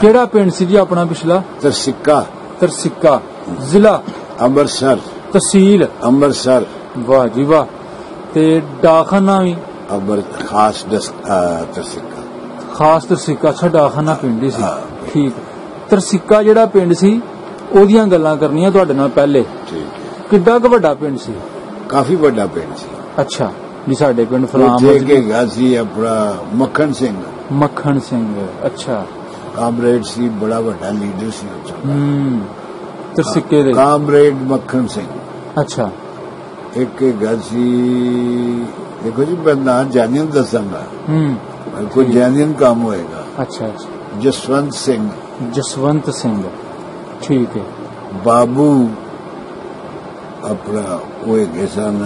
ਕਿਹੜਾ ਪਿੰਡ ਸੀ ਜੀ ਆਪਣਾ ਪਿਛਲਾ? ਤਰਸਿੱਕਾ। ਤਰਸਿੱਕਾ। ਜ਼ਿਲ੍ਹਾ ਅੰਮ੍ਰਿਤਸਰ। ਤਹਿਸੀਲ ਅੰਮ੍ਰਿਤਸਰ। ਵਾਹ ਜੀ ਵਾਹ। ਤੇ ਡਾਕਖਾਨਾ ਵੀ ਖਾਸ ਤਰਸਿੱਕਾ। ਖਾਸ ਤਰਸਿੱਕਾ। ਅੱਛਾ, ਡਾਕਖਾਨਾ ਪਿੰਡ ਹੀ ਸੀ। ਠੀਕ। ਤਰਸਿੱਕਾ ਜਿਹੜਾ ਪਿੰਡ ਸੀ ਉਹਦੀਆਂ ਗੱਲਾਂ ਕਰਨੀਆਂ ਤੁਹਾਡੇ ਨਾਲ ਪਹਿਲੇ। ਠੀਕ ਹੈ। ਕਿੱਡਾ ਕੁ ਵੱਡਾ ਪਿੰਡ ਸੀ? ਕਾਫੀ ਵੱਡਾ ਪਿੰਡ ਸੀ। ਅੱਛਾ ਜੀ, ਸਾਡੇ ਪਿੰਡ ਫਲਾਮ ਸੀ ਆਪਣਾ ਮੱਖਣ ਸਿੰਘ। ਮੱਖਣ ਸਿੰਘ। ਅੱਛਾ, ਕਾਮਰੇਡ ਸੀ, ਬੜਾ ਵੱਡਾ ਲੀਡਰ ਸੀ ਤਰਸਿੱਕੇ ਦੇ। ਕਾਮਰੇਡ ਮੱਖਣ ਸਿੰਘ। ਅੱਛਾ। ਇੱਕ ਗੱਲ ਸੀ, ਦੇਖੋ ਜੀ ਮੈਂ ਨਾਂ ਜਾਨੀਅਨ ਦੱਸਾਂਗਾ, ਕੋਈ ਜਾਨੀਅਨ ਕੰਮ ਹੋਏਗਾ। ਅੱਛਾ ਅੱਛਾ। ਜਸਵੰਤ ਸਿੰਘ। ਜਸਵੰਤ ਸਿੰਘ। ਠੀਕ ਹੈ। ਬਾਬੂ ਆਪਣਾ ਉਹ ਹੈਗੇ ਸਨ,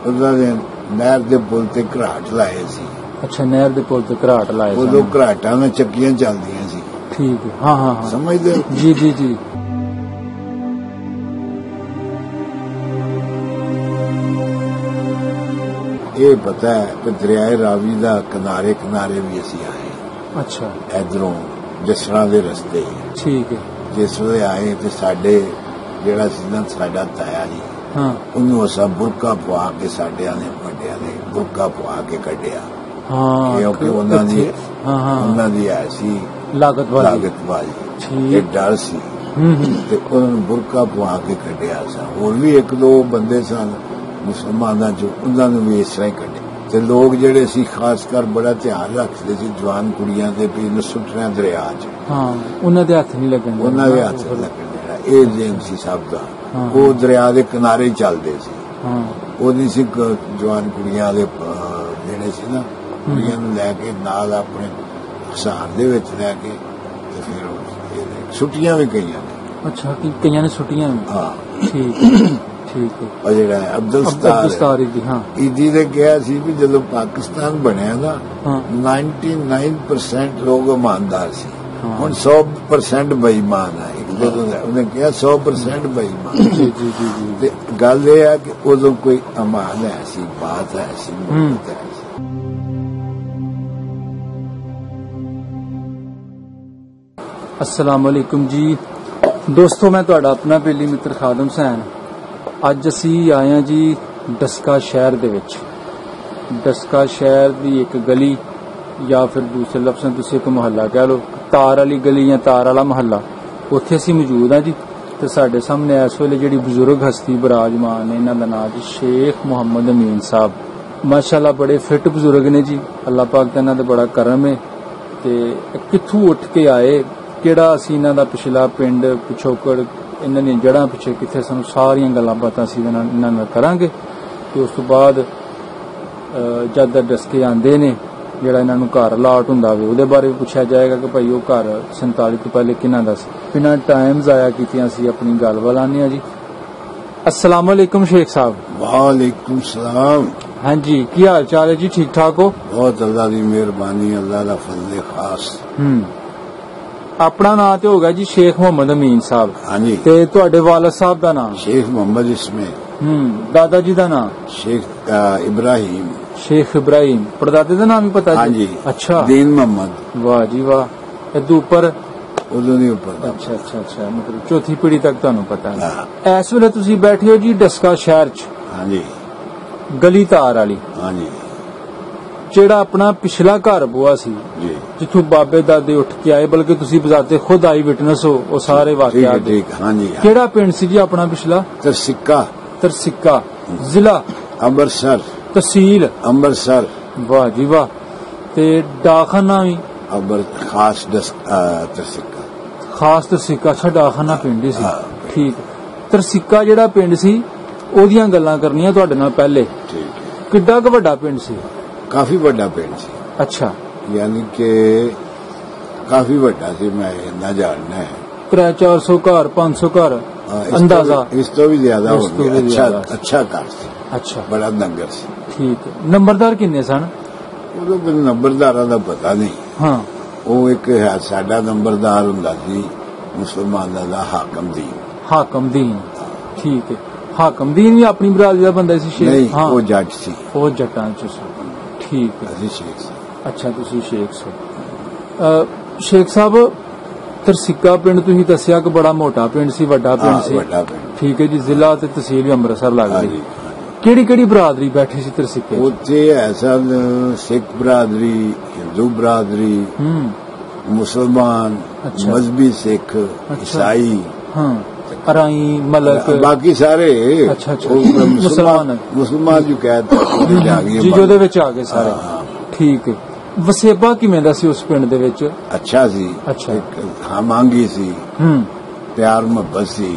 ਉਹਨਾਂ ਨੇ ਨਹਿਰ ਦੇ ਪੁਲ ਤੇ ਘਰਾਟ ਲਾਏ ਸੀ। ਅੱਛਾ, ਨਹਿਰ ਦੇ ਪੁਲ ਤੇ ਘਰਾਟ ਲਾਏ ਸੀ। ਉਦੋਂ ਘਰਾਟਾਂ ਵਿੱਚ ਚੱਕੀਆਂ ਚੱਲਦੀਆਂ ਸੀ। ਠੀਕ ਹੈ। ਹਾਂ ਹਾਂ ਹਾਂ, ਸਮਝਦੇ ਹੋ? ਜੀ ਜੀ ਜੀ। ਇਹ ਪਤਾ ਹੈ ਕਿ ਦਰਿਆਏ ਰਾਵੀ ਦਾ ਕਿਨਾਰੇ ਕਿਨਾਰੇ ਵੀ ਅਸੀਂ ਆਏ। ਅੱਛਾ। ਇਧਰੋਂ ਜਸਰਾਂ ਦੇ ਰਸਤੇ। ਠੀਕ ਹੈ। ਜਿਸ ਵੇਲੇ ਆਏ ਤੇ ਸਾਡੇ ਜਿਹੜਾ ਸੀ ਨਾ ਸਾਡਾ ਤਾਇਆ ਜੀ, ਉਹਨੂੰ ਅਸਾਂ ਬੁਰਕਾ ਪਵਾ ਕੇ, ਸਾਡਿਆਂ ਨੇ ਵੱਡਿਆਂ ਨੇ ਬੁਰਕਾ ਪਵਾ ਕੇ ਕੱਢਿਆ। ਕਿਉਂਕਿ ਉਹਨਾਂ ਦੀ ਹੈ ਸੀ ਲਾਗਤਬਾਜ਼ੀ, ਇਹ ਡਰ ਸੀ ਤੇ ਉਹਨਾਂ ਨੂੰ ਬੁਰਕਾ ਪਵਾ ਕੇ ਕੱਢਿਆ ਸੀ। ਹੋਰ ਵੀ ਇੱਕ ਦੋ ਬੰਦੇ ਸਨ ਮੁਸਲਮਾਨਾਂ ਚੋਂ, ਉਹਨਾਂ ਨੂੰ ਵੀ ਇਸ ਤਰ੍ਹਾਂ ਹੀ ਕੱਢਿਆ। ਤੇ ਲੋਕ ਜਿਹੜੇ ਸੀ ਖਾਸ ਕਰ ਬੜਾ ਧਿਆਨ ਰੱਖਦੇ ਸੀ ਜਵਾਨ ਕੁੜੀਆਂ ਦੇ ਵੀ ਇਹਨੂੰ ਸੁੱਟਣਾ ਦਰਿਆ 'ਚ। ਉਹਨਾਂ ਦੇ ਹੱਥ ਨਹੀਂ ਲੱਗਣ, ਉਹਨਾਂ ਦੇ ਹੱਥ ਨਹੀਂ ਲੱਗਣ ਦੇਣਾ। ਇਹ ਜੇਮ ਸੀ ਸਭ ਦਾ। ਉਹ ਦਰਿਆ ਦੇ ਕਿਨਾਰੇ ਚੱਲਦੇ ਸੀ। ਉਹ ਨਹੀਂ ਸੀ ਜਵਾਨ ਕੁੜੀਆਂ ਦੇ ਜਿਹੜੇ ਸੀ ਨਾ, ਕੁੜੀਆਂ ਨੂੰ ਲੈ ਕੇ ਨਾਲ ਆਪਣੇ ਹਸਾਨ ਦੇ ਵਿੱਚ ਲੈ ਕੇ ਤੇ ਫਿਰ ਸੁੱਟੀਆਂ ਵੀ ਕਈਆਂ ਨੇ। ਅੱਛਾ, ਕਈਆਂ ਨੇ ਸੁੱਟੀਆਂ ਵੀ। ਹਾਂ, ਠੀਕ ਠੀਕ ਹੈ। ਉਹ ਜਿਹੜਾ ਅਬਦੁਲ ਸਤਾਰ ਜੀ, ਹਾਂ, ਈਦੀ ਨੇ ਕਿਹਾ ਸੀ ਵੀ ਜਦੋਂ ਪਾਕਿਸਤਾਨ ਬਣਿਆ ਨਾ 99% ਲੋਕ ਇਮਾਨਦਾਰ ਸੀ, ਹੁਣ 100% ਬੇਈਮਾਨ ਹੈ। ਉਹਨੇ ਕਿਹਾ 100% ਬੇਈਮਾਨ। ਜੀ ਜੀ ਜੀ ਜੀ। ਤੇ ਗੱਲ ਇਹ ਹੈ ਕਿ ਉਦੋਂ ਕੋਈ ਅਮਾਨ ਹੈ ਸੀ, ਬਾਤ ਹੈ ਸੀ, ਮੁਹੱਬਤ ਹੈ ਸੀ। अस्सलाम वालेकुम जी दोस्तों, मैं तुहाडा अपना बेली मित्र खादम हुसैन। ਅੱਜ ਅਸੀਂ ਆਏ ਹਾਂ ਜੀ ਡਸਕਾ ਸ਼ਹਿਰ ਦੇ ਵਿੱਚ। ਡਸਕਾ ਸ਼ਹਿਰ ਦੀ ਇੱਕ ਗਲੀ ਜਾਂ ਫਿਰ ਦੂਸਰੇ ਲਫ਼ਜ਼ਾਂ ਤੁਸੀਂ ਇੱਕ ਮੁਹੱਲਾ ਕਹਿ ਲਓ, ਤਾਰ ਵਾਲੀ ਗਲੀ ਜਾਂ ਤਾਰ ਵਾਲਾ ਮੁਹੱਲਾ, ਉੱਥੇ ਅਸੀਂ ਮੌਜੂਦ ਹਾਂ ਜੀ। ਤੇ ਸਾਡੇ ਸਾਹਮਣੇ ਇਸ ਵੇਲੇ ਜਿਹੜੀ ਬਜ਼ੁਰਗ ਹਸਤੀ ਬਿਰਾਜਮਾਨ ਨੇ, ਇਹਨਾਂ ਦਾ ਨਾਮ ਜੀ ਸ਼ੇਖ ਮੁਹੰਮਦ ਅਮੀਨ ਸਾਹਿਬ। ਮਾਸ਼ਾਅੱਲਾ ਬੜੇ ਫਿੱਟ ਬਜ਼ੁਰਗ ਨੇ ਜੀ, ਅੱਲਾਹ ਪਾਕ ਦਾ ਇਹਨਾਂ ਦਾ ਬੜਾ ਕਰਮ ਹੈ। ਤੇ ਕਿੱਥੋਂ ਉੱਠ ਕੇ ਆਏ, ਕਿਹੜਾ ਅਸੀਂ ਇਹਨਾਂ ਦਾ ਪਿਛਲਾ ਪਿੰਡ ਪਿਛੋਕੜ, ਇਹਨਾਂ ਦੀਆਂ ਜੜ੍ਹਾਂ ਪਿੱਛੇ ਕਿੱਥੇ, ਸਾਨੂੰ ਸਾਰੀਆਂ ਗੱਲਾਂ ਬਾਤਾਂ ਅਸੀਂ ਇਹਨਾਂ ਨਾਲ ਕਰਾਂਗੇ। ਤੇ ਉਸ ਤੋਂ ਬਾਅਦ ਜਦ ਡਸਕੇ ਆਉਂਦੇ ਨੇ, ਜਿਹੜਾ ਇਹਨਾਂ ਨੂੰ ਘਰ ਅਲਾਟ ਹੁੰਦਾ ਹੋਵੇ ਉਹਦੇ ਬਾਰੇ ਵੀ ਪੁੱਛਿਆ ਜਾਏਗਾ ਕਿ ਭਾਈ ਉਹ ਘਰ 47 ਤੋਂ ਪਹਿਲੇ ਕਿਹਨਾਂ ਦਾ ਸੀ। ਬਿਨਾਂ ਟਾਈਮ ਜ਼ਾਇਆ ਕੀਤੀਆਂ ਅਸੀਂ ਆਪਣੀ ਗੱਲ ਵੱਲ ਆਉਂਦੇ ਹਾਂ ਜੀ। अस्सलाम वालेकुम शेख साहब। वालेकुम सलाम। हाँ जी, की हाल चाल है जी? ठीक ठाक हो? बहुत अल्लाह की मेहरबानी, अल्लाह का फजल खास। अपना नाम तो होगा जी शेख मोहम्मद अमीन साहब। हाँ जी। ते तुहाडे वालिद साहब दा नाम? शेख मोहम्मद इसमें। दादा जी दा नाम? शेख इब्राहिम। शेख इब्राहिम। परदादे दा नाम भी पता? हाँ जी। अच्छा। दीन मोहम्मद। वाह जी वाह। इदू ऊपर? उदों नहीं ऊपर। अच्छा अच्छा अच्छा, मतलब चौथी पीढ़ी तक तुहानू पता है। इस वेले तुसी बैठे हो जी डस्का शहर च। हाँ जी। गली तार वाली। हाँ जी। ਜਿਹੜਾ ਆਪਣਾ ਪਿਛਲਾ ਘਰ ਬੁਆ ਸੀ ਜੀ, ਜਿੱਥੋਂ ਬਾਬੇ ਦਾਦੇ ਉੱਠ ਕੇ ਆਏ, ਬਲਕਿ ਤੁਸੀਂ ਬਜ਼ਾਤੇ ਖੁਦ ਆਈ ਵਿਟਨੈਸ ਹੋ ਉਹ ਸਾਰੇ ਵਾਕਿਆ ਦੇ। ਠੀਕ, ਹਾਂ ਜੀ। ਕਿਹੜਾ ਪਿੰਡ ਸੀ ਜੀ ਆਪਣਾ ਪਿਛਲਾ? ਤਰਸਿੱਕਾ। ਤਰਸਿੱਕਾ। ਜ਼ਿਲ੍ਹਾ ਅੰਮ੍ਰਿਤਸਰ। ਤਹਿਸੀਲ ਅੰਮ੍ਰਿਤਸਰ। ਵਾਹ ਜੀ ਵਾਹ। ਤੇ ਡਾਕਖਾਨਾ ਵੀ ਖਾਸ ਤਰਸਿੱਕਾ। ਖਾਸ ਤਰਸਿੱਕਾ। ਅੱਛਾ, ਡਾਕਖਾਨਾ ਪਿੰਡ ਹੀ ਸੀ। ਠੀਕ। ਤਰਸਿੱਕਾ ਜਿਹੜਾ ਪਿੰਡ ਸੀ ਉਹਦੀਆਂ ਗੱਲਾਂ ਕਰਨੀਆਂ ਤੁਹਾਡੇ ਨਾਲ ਪਹਿਲੇ। ਠੀਕ। ਕਿੱਡਾ ਕੁ ਵੱਡਾ ਪਿੰਡ ਸੀ? ਕਾਫੀ ਵੱਡਾ ਪਿੰਡ ਸੀ। ਅੱਛਾ, ਯਾਨੀ ਕਿ ਕਾਫੀ ਵੱਡਾ ਸੀ। ਮੈਂ ਇੰਨਾ ਜਾਣਨਾ ਹੈ 300-400 ਘਰ, 500 ਘਰ ਅੰਦਾਜ਼ਾ। ਇਸ ਤੋਂ ਵੀ ਜ਼ਿਆਦਾ ਹੋ ਗਿਆ। ਅੱਛਾ ਘਰ ਸੀ। ਅੱਛਾ, ਬੜਾ ਨੰਗਰ ਸੀ। ਠੀਕ। ਨੰਬਰਦਾਰ ਕਿੰਨੇ ਸਨ? ਉਦੋਂ ਮੈਨੂੰ ਨੰਬਰਦਾਰਾਂ ਦਾ ਪਤਾ ਨਹੀਂ। ਹਾਂ, ਉਹ ਇੱਕ ਸਾਡਾ ਨੰਬਰਦਾਰ ਹੁੰਦਾ ਸੀ ਮੁਸਲਮਾਨਾਂ ਦਾ ਹਾਕਮਦੀਨ। ਹਾਕਮਦੀਨ। ਠੀਕ ਹੈ। ਹਾਕਮਦੀਨ ਵੀ ਆਪਣੀ ਬਰਾਦਰੀ ਦਾ ਬੰਦਾ ਸੀ? ਨਹੀਂ, ਉਹ ਜੱਟ ਸੀ। ਉਹ ਜੱਟਾਂ ਚ ਸੀ। ਠੀਕ ਹੈ। ਅਸੀਂ ਸ਼ੇਖ ਸਾਹਿਬ। ਅੱਛਾ, ਤੁਸੀਂ ਸ਼ੇਖ ਸਾਹਿਬ। ਸ਼ੇਖ ਸਾਹਿਬ ਤਰਸਿੱਕਾ ਪਿੰਡ ਤੁਸੀਂ ਦੱਸਿਆ ਕਿ ਬੜਾ ਮੋਟਾ ਪਿੰਡ ਸੀ, ਵੱਡਾ ਪਿੰਡ ਸੀ। ਵੱਡਾ ਪਿੰਡ। ਠੀਕ ਹੈ ਜੀ। ਜ਼ਿਲ੍ਹਾ ਤੇ ਤਹਿਸੀਲ ਵੀ ਅੰਮ੍ਰਿਤਸਰ ਲੱਗਦੀ। ਕਿਹੜੀ ਕਿਹੜੀ ਬਰਾਦਰੀ ਬੈਠੀ ਸੀ ਤਰਸਿੱਕੇ? ਉੱਥੇ ਐਸਾ ਸਿੱਖ ਬਰਾਦਰੀ, ਹਿੰਦੂ ਬਰਾਦਰੀ, ਮੁਸਲਮਾਨ, ਮਜ਼ਹਬੀ ਸਿੱਖ, ਈਸਾਈ, ਹਾਂ, ਅਰਾਈ, ਮਲਕ, ਬਾਕੀ ਸਾਰੇ। ਅੱਛਾ ਮੁਸਲਮਾਨ ਜੋ ਕਹਿੰਦੇ ਜੀ, ਉਹਦੇ ਵਿੱਚ ਆ ਗਏ ਸਾਰੇ। ਠੀਕ ਹੈ। ਵਸੇਬਾ ਕਿਵੇਂ ਦਾ ਸੀ ਉਸ ਪਿੰਡ ਦੇ ਵਿੱਚ? ਅੱਛਾ ਸੀ। ਅੱਛਾ। ਖਾਮਾਂਗੀ ਸੀ, ਪਿਆਰ ਮੁਹੱਬਤ ਸੀ,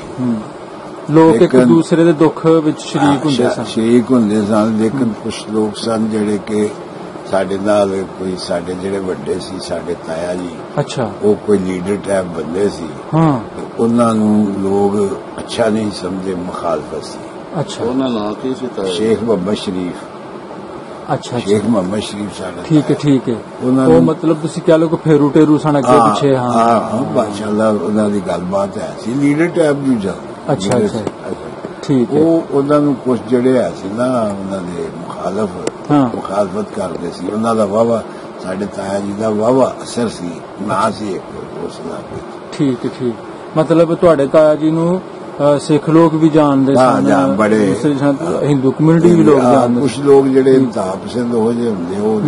ਲੋਕ ਇੱਕ ਦੂਸਰੇ ਦੇ ਦੁੱਖ ਵਿੱਚ ਸ਼ਰੀਕ ਹੁੰਦੇ ਸਨ। ਲੇਕਿਨ ਕੁਝ ਲੋਕ ਸਨ ਜਿਹੜੇ ਕਿ ਸਾਡੇ ਨਾਲ ਕੋਈ, ਸਾਡੇ ਜਿਹੜੇ ਵੱਡੇ ਸੀ, ਸਾਡੇ ਤਾਇਆ ਜੀ, ਅੱਛਾ, ਉਹ ਕੋਈ ਲੀਡਰ ਟਾਈਪ ਬੰਦੇ ਸੀ। ਹਾਂ, ਉਹਨਾਂ ਨੂੰ ਲੋਕ ਅੱਛਾ ਨਹੀਂ ਸਮਝੇ, ਮੁਖਾਲਫਤ ਸੀ। ਅੱਛਾ। ਉਹਨਾਂ ਨਾਂ ਕੀ ਸੀ? ਸ਼ੇਖ ਮੁਹੰਮਦ ਸ਼ਰੀਫ। ਅੱਛਾ, ਸ਼ੇਖ ਮੁਹੰਮਦ ਸ਼ਰੀਫ ਸਾਡਾ। ਠੀਕ ਹੈ, ਠੀਕ ਹੈ। ਉਹ ਮਤਲਬ ਤੁਸੀਂ ਕਹਿ ਲਓ ਕਿ ਫੇਰੂ ਟੇਰੂ ਸਨ ਅੱਗੇ ਪਿੱਛੇ। ਹਾਂ, ਮਾਸ਼ਾਅੱਲਾ ਉਹਨਾਂ ਦੀ ਗੱਲਬਾਤ ਹੈ ਸੀ, ਲੀਡਰ ਟਾਈਪ ਦੀ ਜਾ। ਅੱਛਾ, ਠੀਕ ਹੈ। ਉਹ ਉਹਨਾਂ ਨੂੰ ਕੁਝ ਜਿਹੜੇ ਹੈ ਸੀ ਨਾ, ਉਹਨਾਂ ਦੇ ਮੁਖਾਲਫਤ ਕਰਦੇ ਸੀ। ਉਹਨਾਂ ਦਾ ਵਾਵਾ, ਸਾਡੇ ਤਾਇਆ ਜੀ ਦਾ ਵਾਵਾ ਅਸਰ ਸੀ, ਨਾ ਸੀ ਇੱਕ ਉਸ ਦਾ। ਠੀਕ ਹੈ, ਠੀਕ। ਮਤਲਬ ਤੁਹਾਡੇ ਤਾਇਆ ਜੀ ਨੂੰ ਸਿੱਖ ਲੋਕ ਵੀ ਜਾਣਦੇ ਸਨ, ਬੜੇ ਹਿੰਦੂ ਕਮਿਊਨਿਟੀ ਵੀ ਲੋਕ ਜਾਣਦੇ। ਕੁਝ ਲੋਕ ਜਿਹੜੇ ਇੰਤਹਾ ਪਸੰਦ ਹੋ ਜਿਹੇ ਹੁੰਦੇ, ਉਹ